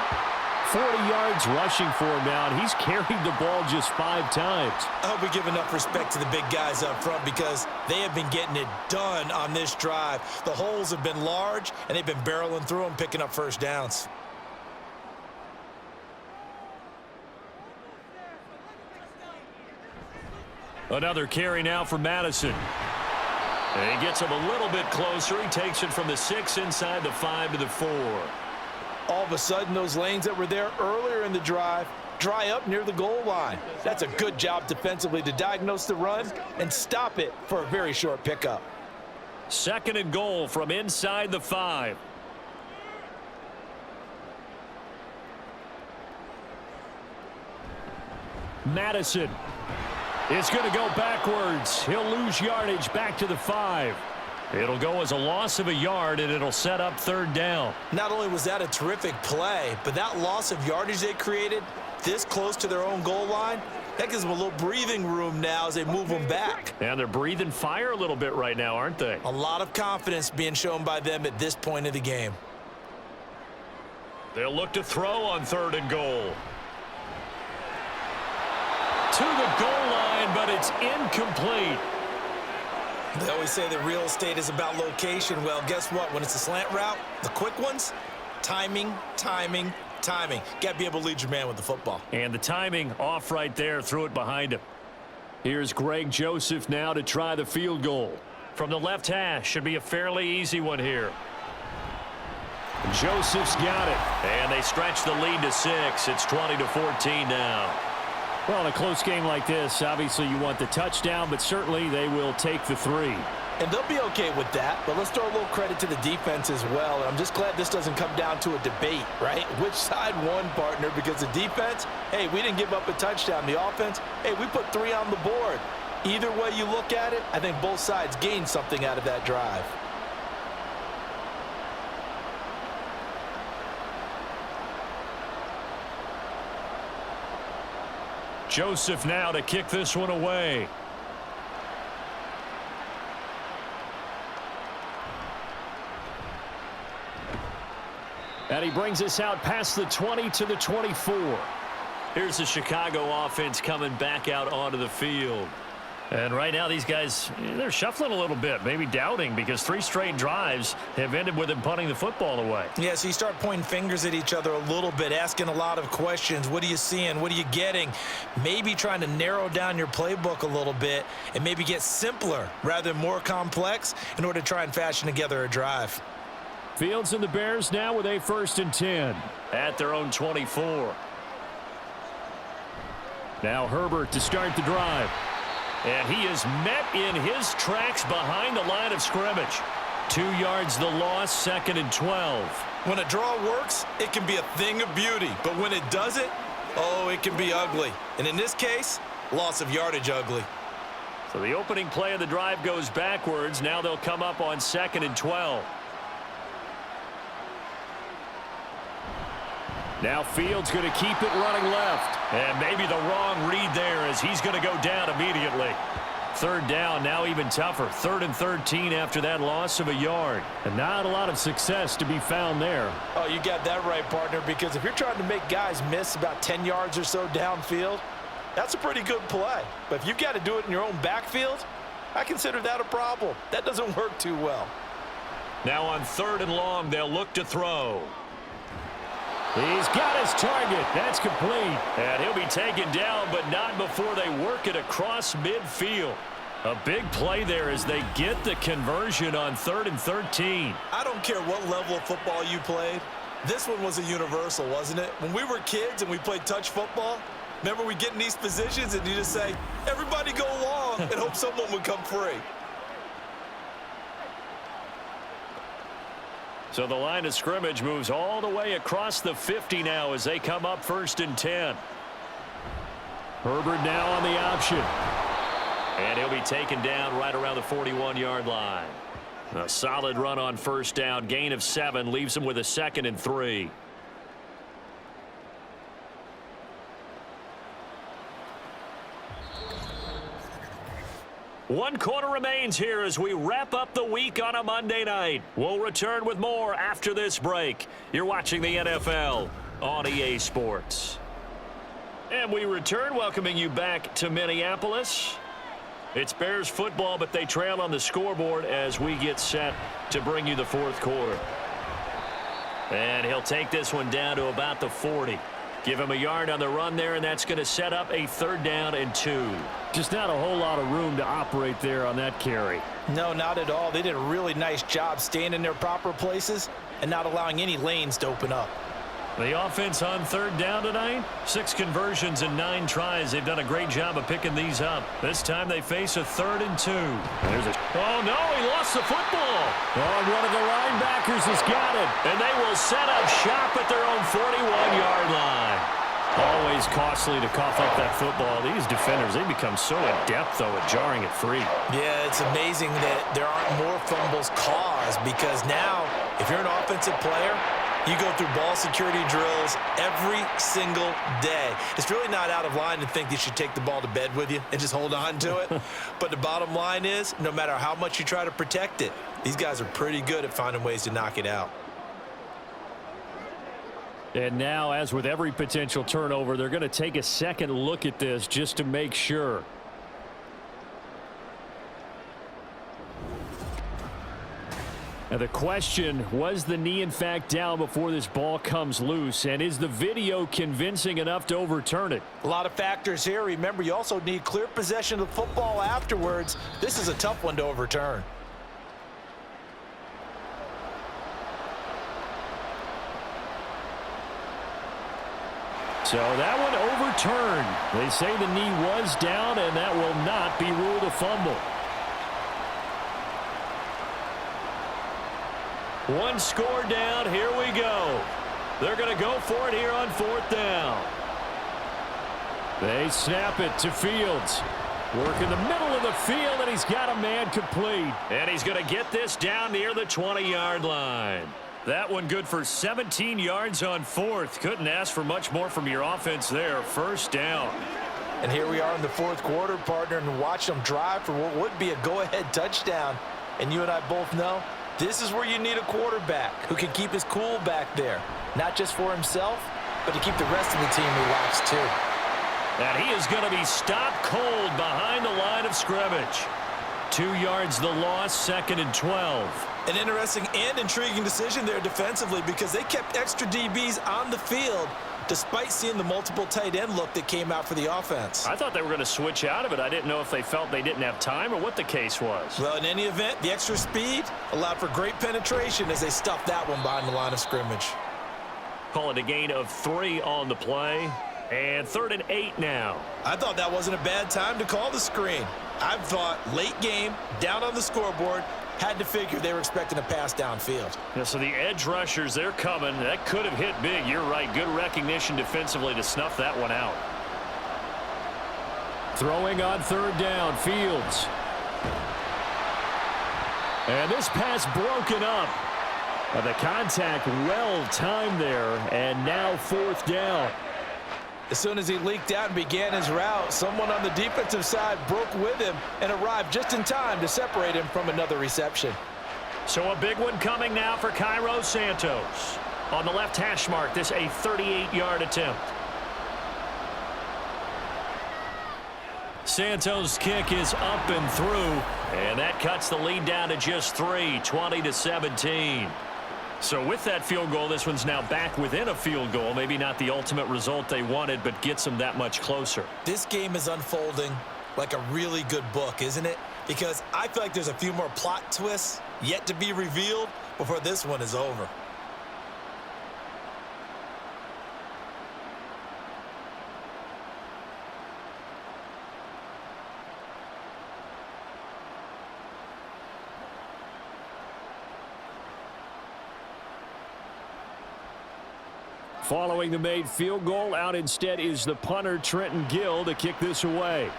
40 yards rushing for him now, and he's carried the ball just 5 times. I hope we give enough respect to the big guys up front because they have been getting it done on this drive. The holes have been large, and they've been barreling through them, picking up 1st downs. Another carry now for Madison. And he gets him a little bit closer. He takes it from the 6 inside the 5 to the 4. All of a sudden, those lanes that were there earlier in the drive dry up near the goal line. That's a good job defensively to diagnose the run and stop it for a very short pickup. 2nd and goal from inside the 5. Madison is going to go backwards. He'll lose yardage back to the 5. It'll go as a loss of a yard, and it'll set up 3rd down. Not only was that a terrific play, but that loss of yardage they created this close to their own goal line, that gives them a little breathing room now as they move them back. And they're breathing fire a little bit right now, aren't they? A lot of confidence being shown by them at this point of the game. They'll look to throw on 3rd and goal. To the goal line, but it's incomplete. They always say that real estate is about location. Well, guess what? When it's a slant route, the quick ones, timing, timing, timing. Got to be able to lead your man with the football. And the timing off right there, threw it behind him. Here's Greg Joseph now to try the field goal. From the left hash, should be a fairly easy one here. Joseph's got it. And they stretch the lead to 6. It's 20-14 now. Well, in a close game like this, obviously you want the touchdown, but certainly they will take the 3. And they'll be okay with that, but let's throw a little credit to the defense as well. And I'm just glad this doesn't come down to a debate, right? Which side won, partner? Because the defense, hey, we didn't give up a touchdown. The offense, hey, we put 3 on the board. Either way you look at it, I think both sides gained something out of that drive. Joseph now to kick this one away. And he brings us out past the 20 to the 24. Here's the Chicago offense coming back out onto the field. And right now these guys, they're shuffling a little bit, maybe doubting, because 3 straight drives have ended with them punting the football away. Yeah, so you start pointing fingers at each other a little bit, asking a lot of questions. What are you seeing? What are you getting? Maybe trying to narrow down your playbook a little bit and maybe get simpler rather than more complex in order to try and fashion together a drive. Fields and the Bears now with a 1st and 10. At their own 24. Now Herbert to start the drive. And he is met in his tracks behind the line of scrimmage. 2 yards the loss, 2nd and 12. When a draw works, it can be a thing of beauty. But when it doesn't, oh, it can be ugly. And in this case, loss of yardage ugly. So the opening play of the drive goes backwards. Now they'll come up on 2nd and 12. Now Fields going to keep it running left. And maybe the wrong read there as he's going to go down immediately. Third down, now even tougher. 3rd and 13 after that loss of a yard. And not a lot of success to be found there. Oh, you got that right, partner, because if you're trying to make guys miss about 10 yards or so downfield, that's a pretty good play. But if you've got to do it in your own backfield, I consider that a problem. That doesn't work too well. Now on 3rd and long, they'll look to throw. He's got his target. That's complete. And he'll be taken down, but not before they work it across midfield. A big play there as they get the conversion on 3rd and 13. I don't care what level of football you played. This one was a universal, wasn't it? When we were kids and we played touch football, remember we get in these positions and you just say, everybody go long and hope someone would come free. So the line of scrimmage moves all the way across the 50 now as they come up 1st and 10. Herbert now on the option. And he'll be taken down right around the 41-yard line. A solid run on 1st down. Gain of 7 leaves him with a 2nd and 3. One quarter remains here as we wrap up the week on a Monday night. We'll return with more after this break. You're watching the NFL on EA Sports. And we return, welcoming you back to Minneapolis. It's Bears football, but they trail on the scoreboard as we get set to bring you the 4th quarter. And he'll take this one down to about the 40. Give him a yard on the run there, and that's going to set up a 3rd down and 2. Just not a whole lot of room to operate there on that carry. No, not at all. They did a really nice job staying in their proper places and not allowing any lanes to open up. The offense on 3rd down tonight, 6 conversions and 9 tries. They've done a great job of picking these up. This time they face a 3rd and 2. Oh, no, he lost the football. Oh, one of the linebackers has got it. And they will set up shop at their own 41-yard line. Always costly to cough up that football. These defenders, they become so adept, though, at jarring it free. Yeah, it's amazing that there aren't more fumbles caused because now, if you're an offensive player, you go through ball security drills every single day. It's really not out of line to think you should take the ball to bed with you and just hold on to it. But the bottom line is, no matter how much you try to protect it, these guys are pretty good at finding ways to knock it out. And now, as with every potential turnover, they're going to take a second look at this just to make sure. Now the question, was the knee in fact down before this ball comes loose? And is the video convincing enough to overturn it? A lot of factors here. Remember, you also need clear possession of the football afterwards. This is a tough one to overturn. So that one overturned. They say the knee was down, and that will not be ruled a fumble. One score down. Here we go. They're going to go for it here on 4th down. They snap it to Fields. Work in the middle of the field, and he's got a man complete. And he's going to get this down near the 20-yard line. That one good for 17 yards on 4th. Couldn't ask for much more from your offense there. 1st down. And here we are in the 4th quarter, partner, and watch them drive for what would be a go-ahead touchdown. And you and I both know this is where you need a quarterback who can keep his cool back there. Not just for himself, but to keep the rest of the team relaxed too. And he is going to be stopped cold behind the line of scrimmage. 2 yards the loss, 2nd and 12. An interesting and intriguing decision there defensively because they kept extra DBs on the field despite seeing the multiple tight end look that came out for the offense. I thought they were going to switch out of it. I didn't know if they felt they didn't have time or what the case was. Well, in any event, the extra speed allowed for great penetration as they stuffed that one behind the line of scrimmage. Call it a gain of 3 on the play. And 3rd and 8 now. I thought that wasn't a bad time to call the screen. I thought late game, down on the scoreboard, had to figure they were expecting a pass downfield. Yeah, so the edge rushers, they're coming. That could have hit big. You're right. Good recognition defensively to snuff that one out. Throwing on 3rd down, Fields. And this pass broken up. The contact well timed there, and now 4th down. As soon as he leaked out and began his route, someone on the defensive side broke with him and arrived just in time to separate him from another reception. So a big one coming now for Cairo Santos. On the left hash mark, this a 38-yard attempt. Santos' kick is up and through, and that cuts the lead down to just 3, 20-17. So with that field goal, this one's now back within a field goal. Maybe not the ultimate result they wanted, but gets them that much closer. This game is unfolding like a really good book, isn't it? Because I feel like there's a few more plot twists yet to be revealed before this one is over. Following the made field goal, out instead is the punter, Trenton Gill, to kick this away.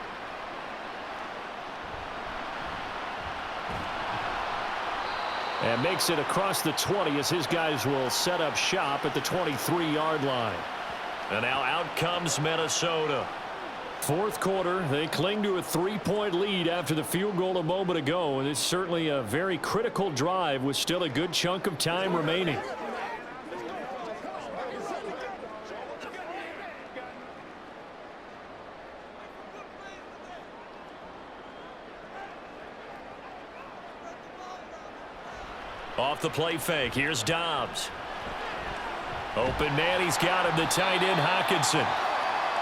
And makes it across the 20 as his guys will set up shop at the 23-yard line. And now out comes Minnesota. Fourth quarter, they cling to a 3-point lead after the field goal a moment ago, and it's certainly a very critical drive with still a good chunk of time remaining. Off the play fake, here's Dobbs. Open man, he's got him, the tight end Hockenson.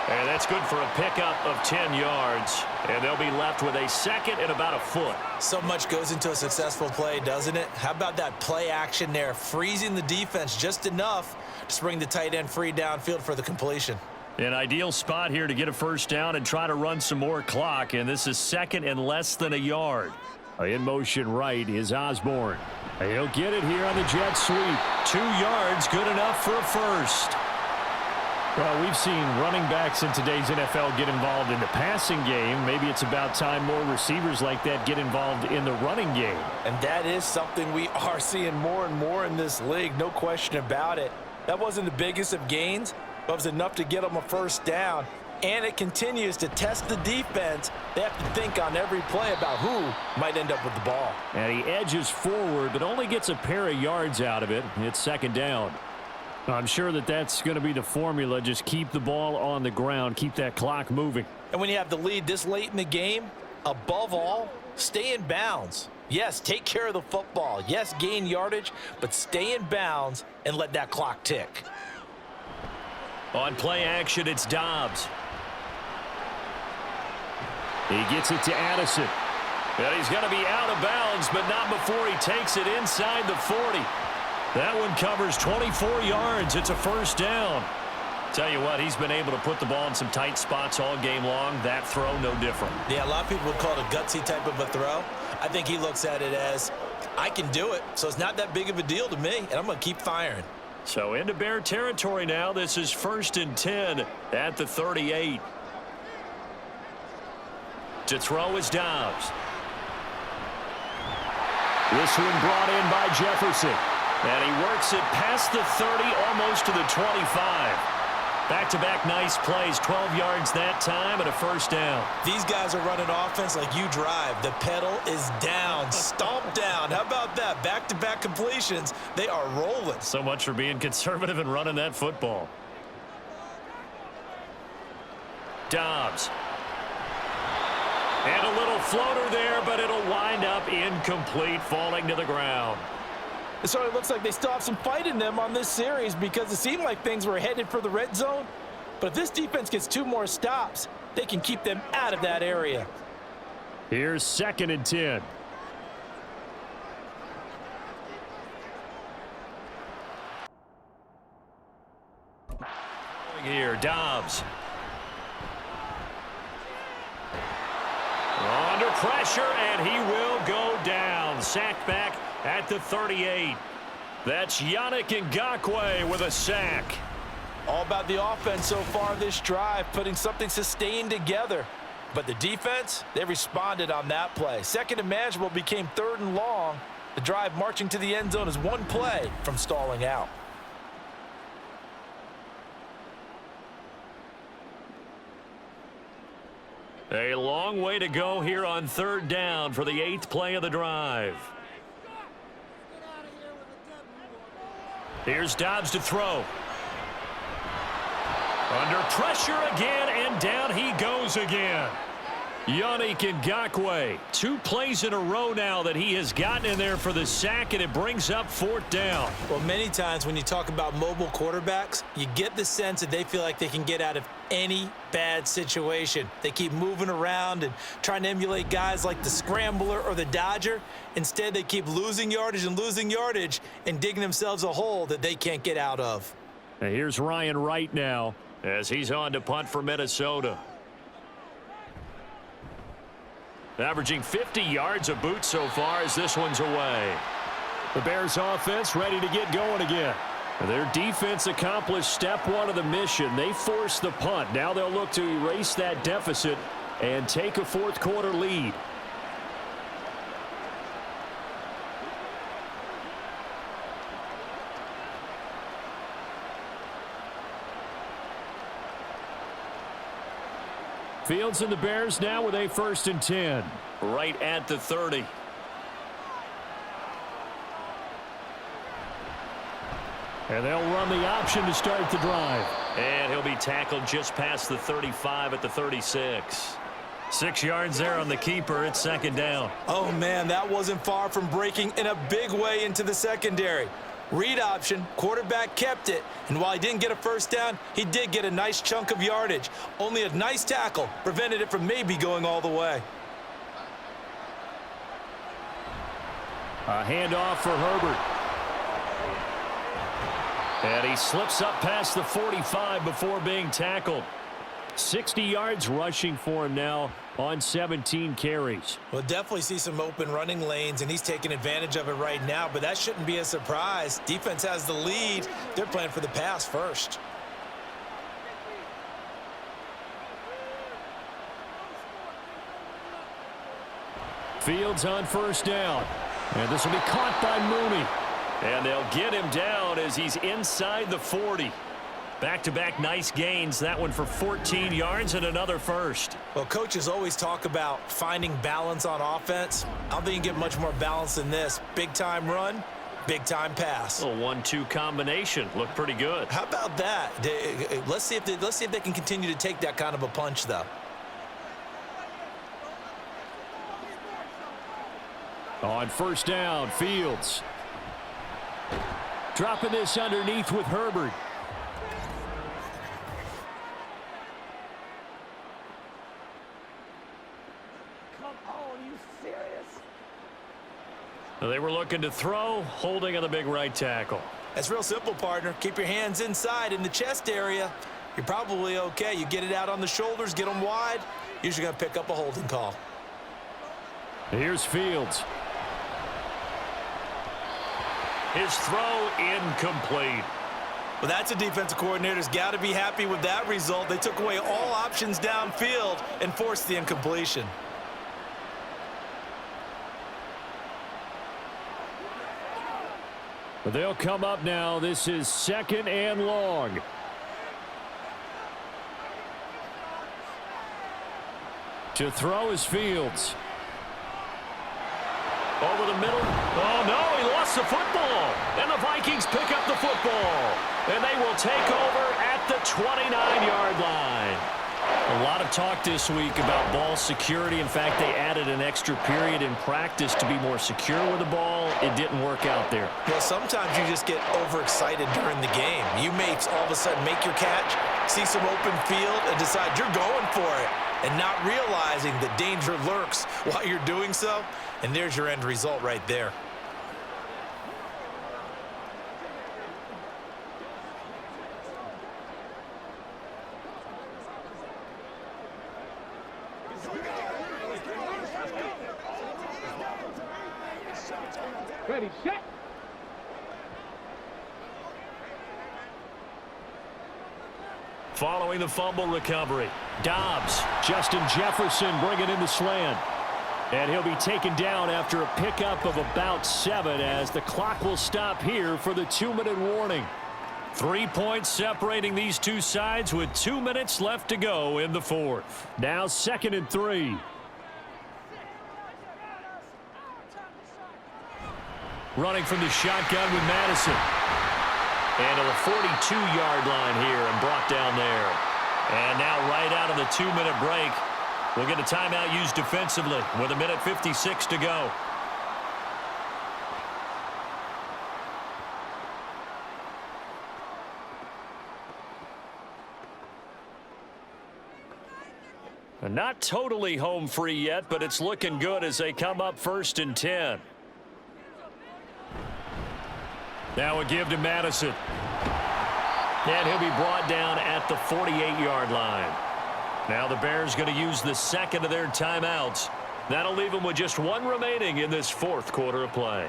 And that's good for a pickup of 10 yards. And they'll be left with a second and about a foot. So much goes into a successful play, doesn't it? How about that play action there, freezing the defense just enough to bring the tight end free downfield for the completion. An ideal spot here to get a first down and try to run some more clock. And this is second and less than a yard. In motion right is Osborne. He'll get it here on the jet sweep. 2 yards, good enough for a first. Well, we've seen running backs in today's NFL get involved in the passing game. Maybe it's about time more receivers like that get involved in the running game. And that is something we are seeing more and more in this league, no question about it. That wasn't the biggest of gains, but it was enough to get them a first down. And it continues to test the defense. They have to think on every play about who might end up with the ball. And he edges forward, but only gets a pair of yards out of it. It's second down. I'm sure that that's going to be the formula. Just keep the ball on the ground. Keep that clock moving. And when you have the lead this late in the game, above all, stay in bounds. Yes, take care of the football. Yes, gain yardage, but stay in bounds and let that clock tick. On play action, it's Dobbs. He gets it to Addison. And he's going to be out of bounds, but not before he takes it inside the 40. That one covers 24 yards. It's a first down. Tell you what, he's been able to put the ball in some tight spots all game long. That throw, no different. Yeah, a lot of people would call it a gutsy type of a throw. I think he looks at it as, I can do it, so it's not that big of a deal to me, and I'm going to keep firing. So into Bear territory now. This is 1st and 10 at the 38. To throw is Dobbs. This one brought in by Jefferson. And he works it past the 30, almost to the 25. Back-to-back nice plays, 12 yards that time and a first down. These guys are running offense like you drive. The pedal is down, stomp down. How about that? Back-to-back completions. They are rolling. So much for being conservative and running that football. Dobbs. And a little floater there, but it'll wind up incomplete, falling to the ground. It sort of looks like they still have some fight in them on this series because it seemed like things were headed for the red zone. But if this defense gets 2 more stops, they can keep them out of that area. Here's 2nd and 10. Here, Dobbs. Under pressure, and he will go down. Sacked back at the 38. That's Yannick Ngakoue with a sack. All about the offense so far this drive, putting something sustained together. But the defense, they responded on that play. Second and manageable became 3rd and long. The drive marching to the end zone is 1 play from stalling out. A long way to go here on third down for the 8th play of the drive. Here's Dobbs to throw. Under pressure again, and down he goes again. Yannick Ngakoue, 2 plays in a row now that he has gotten in there for the sack, and it brings up 4th down. Well, many times when you talk about mobile quarterbacks, you get the sense that they feel like they can get out of any bad situation. They keep moving around and trying to emulate guys like the Scrambler or the Dodger. Instead, they keep losing yardage and digging themselves a hole that they can't get out of. Now here's Ryan Wright now as he's on to punt for Minnesota. Averaging 50 yards a boot so far as this one's away. The Bears offense ready to get going again. Their defense accomplished step 1 of the mission. They forced the punt. Now they'll look to erase that deficit and take a 4th quarter lead. Fields and the Bears now with a 1st and 10. Right at the 30. And they'll run the option to start the drive. And he'll be tackled just past the 35 at the 36. 6 yards there on the keeper. It's 2nd down. Oh, man, that wasn't far from breaking in a big way into the secondary. Read option, quarterback kept it, and while he didn't get a 1st down, he did get a nice chunk of yardage. Only a nice tackle prevented it from maybe going all the way. A handoff for Herbert. And he slips up past the 45 before being tackled. 60 yards rushing for him now on 17 carries. We'll definitely see some open running lanes, and he's taking advantage of it right now, but that shouldn't be a surprise. Defense has the lead. They're playing for the pass first. Fields on 1st down. And this will be caught by Mooney. And they'll get him down as he's inside the 40. Back-to-back nice gains. That one for 14 yards and another 1st. Well, coaches always talk about finding balance on offense. I don't think you can get much more balance than this. Big-time run, big-time pass. A 1-2 combination. Looked pretty good. How about that? Let's see if they can continue to take that kind of a punch, though. On 1st down, Fields. Dropping this underneath with Herbert. They were looking to throw, holding on the big right tackle. That's real simple, partner. Keep your hands inside in the chest area. You're probably okay. You get it out on the shoulders, get them wide. Usually going to pick up a holding call. Here's Fields. His throw incomplete. Well, that's a defensive coordinator's got to be happy with that result. They took away all options downfield and forced the incompletion. But they'll come up now. This is 2nd and long. To throw is Fields. Over the middle. Oh, no, he lost the football. And the Vikings pick up the football. And they will take over at the 29-yard line. A lot of talk this week about ball security. In fact, they added an extra period in practice to be more secure with the ball. It didn't work out there. Well, sometimes you just get overexcited during the game. You may all of a sudden make your catch, see some open field, and decide you're going for it, and not realizing that danger lurks while you're doing so. And there's your end result right there. Ready, set. Following the fumble recovery. Dobbs, Justin Jefferson bringing in the slant. And he'll be taken down after a pickup of about 7 as the clock will stop here for the 2-minute warning. 3 points separating these two sides with 2 minutes left to go in the fourth. Now 2nd and 3. Running from the shotgun with Madison. And to the 42-yard line here and brought down there. And now right out of the 2-minute break, we'll get a timeout used defensively with 1:56 to go. Not totally home free yet, but it's looking good as they come up 1st and 10. Now a give to Madison. And he'll be brought down at the 48-yard line. Now the Bears going to use the second of their timeouts. That'll leave them with just one remaining in this fourth quarter of play.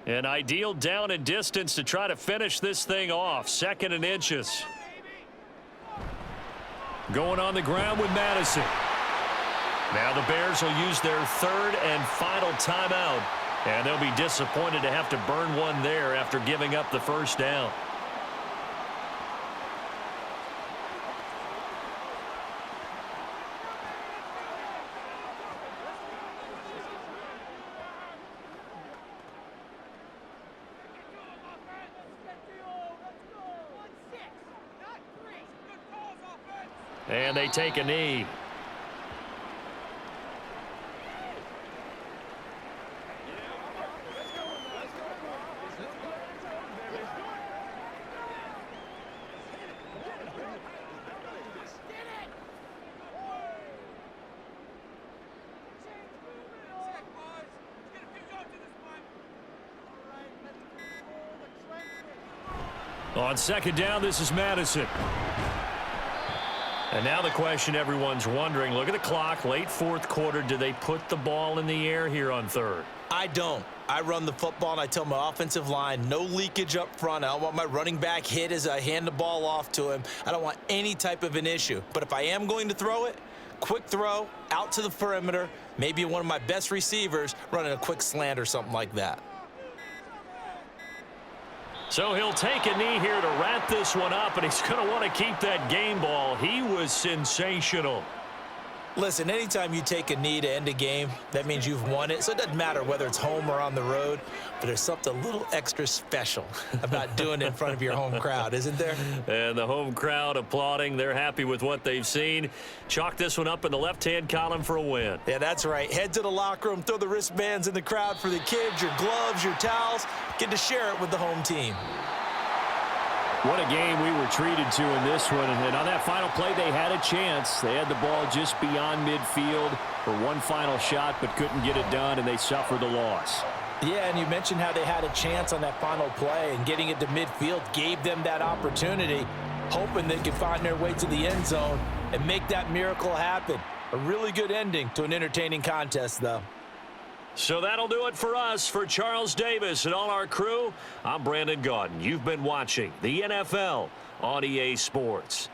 An ideal down and distance to try to finish this thing off. 2nd and inches. Going on the ground with Madison. Now the Bears will use their 3rd and final timeout. And they'll be disappointed to have to burn one there after giving up the first down. And they take a knee. On 2nd down, this is Madison. And now the question everyone's wondering, look at the clock, late fourth quarter, do they put the ball in the air here on 3rd? I don't. I run the football, and I tell my offensive line, no leakage up front. I don't want my running back hit as I hand the ball off to him. I don't want any type of an issue. But if I am going to throw it, quick throw, out to the perimeter, maybe one of my best receivers running a quick slant or something like that. So he'll take a knee here to wrap this one up, and he's going to want to keep that game ball. He was sensational. Listen, anytime you take a knee to end a game, that means you've won it. So it doesn't matter whether it's home or on the road, but there's something a little extra special about doing it in front of your home crowd, isn't there? And the home crowd applauding. They're happy with what they've seen. Chalk this one up in the left-hand column for a win. Yeah, that's right. Head to the locker room, throw the wristbands in the crowd for the kids, your gloves, your towels. Get to share it with the home team. What a game we were treated to in this one. And on that final play, they had a chance. They had the ball just beyond midfield for one final shot, but couldn't get it done, and they suffered the loss. Yeah, and you mentioned how they had a chance on that final play, and getting it to midfield gave them that opportunity, hoping they could find their way to the end zone and make that miracle happen. A really good ending to an entertaining contest, though. So that'll do it for us. For Charles Davis and all our crew, I'm Brandon Gaudin. You've been watching the NFL on EA Sports.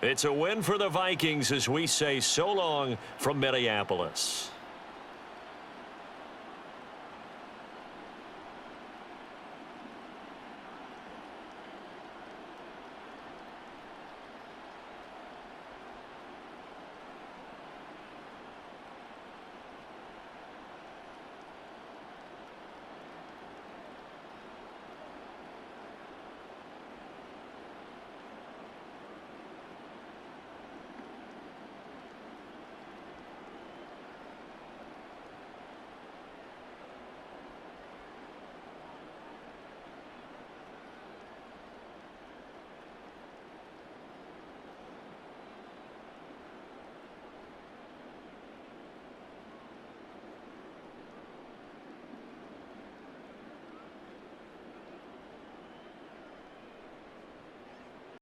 It's a win for the Vikings as we say so long from Minneapolis.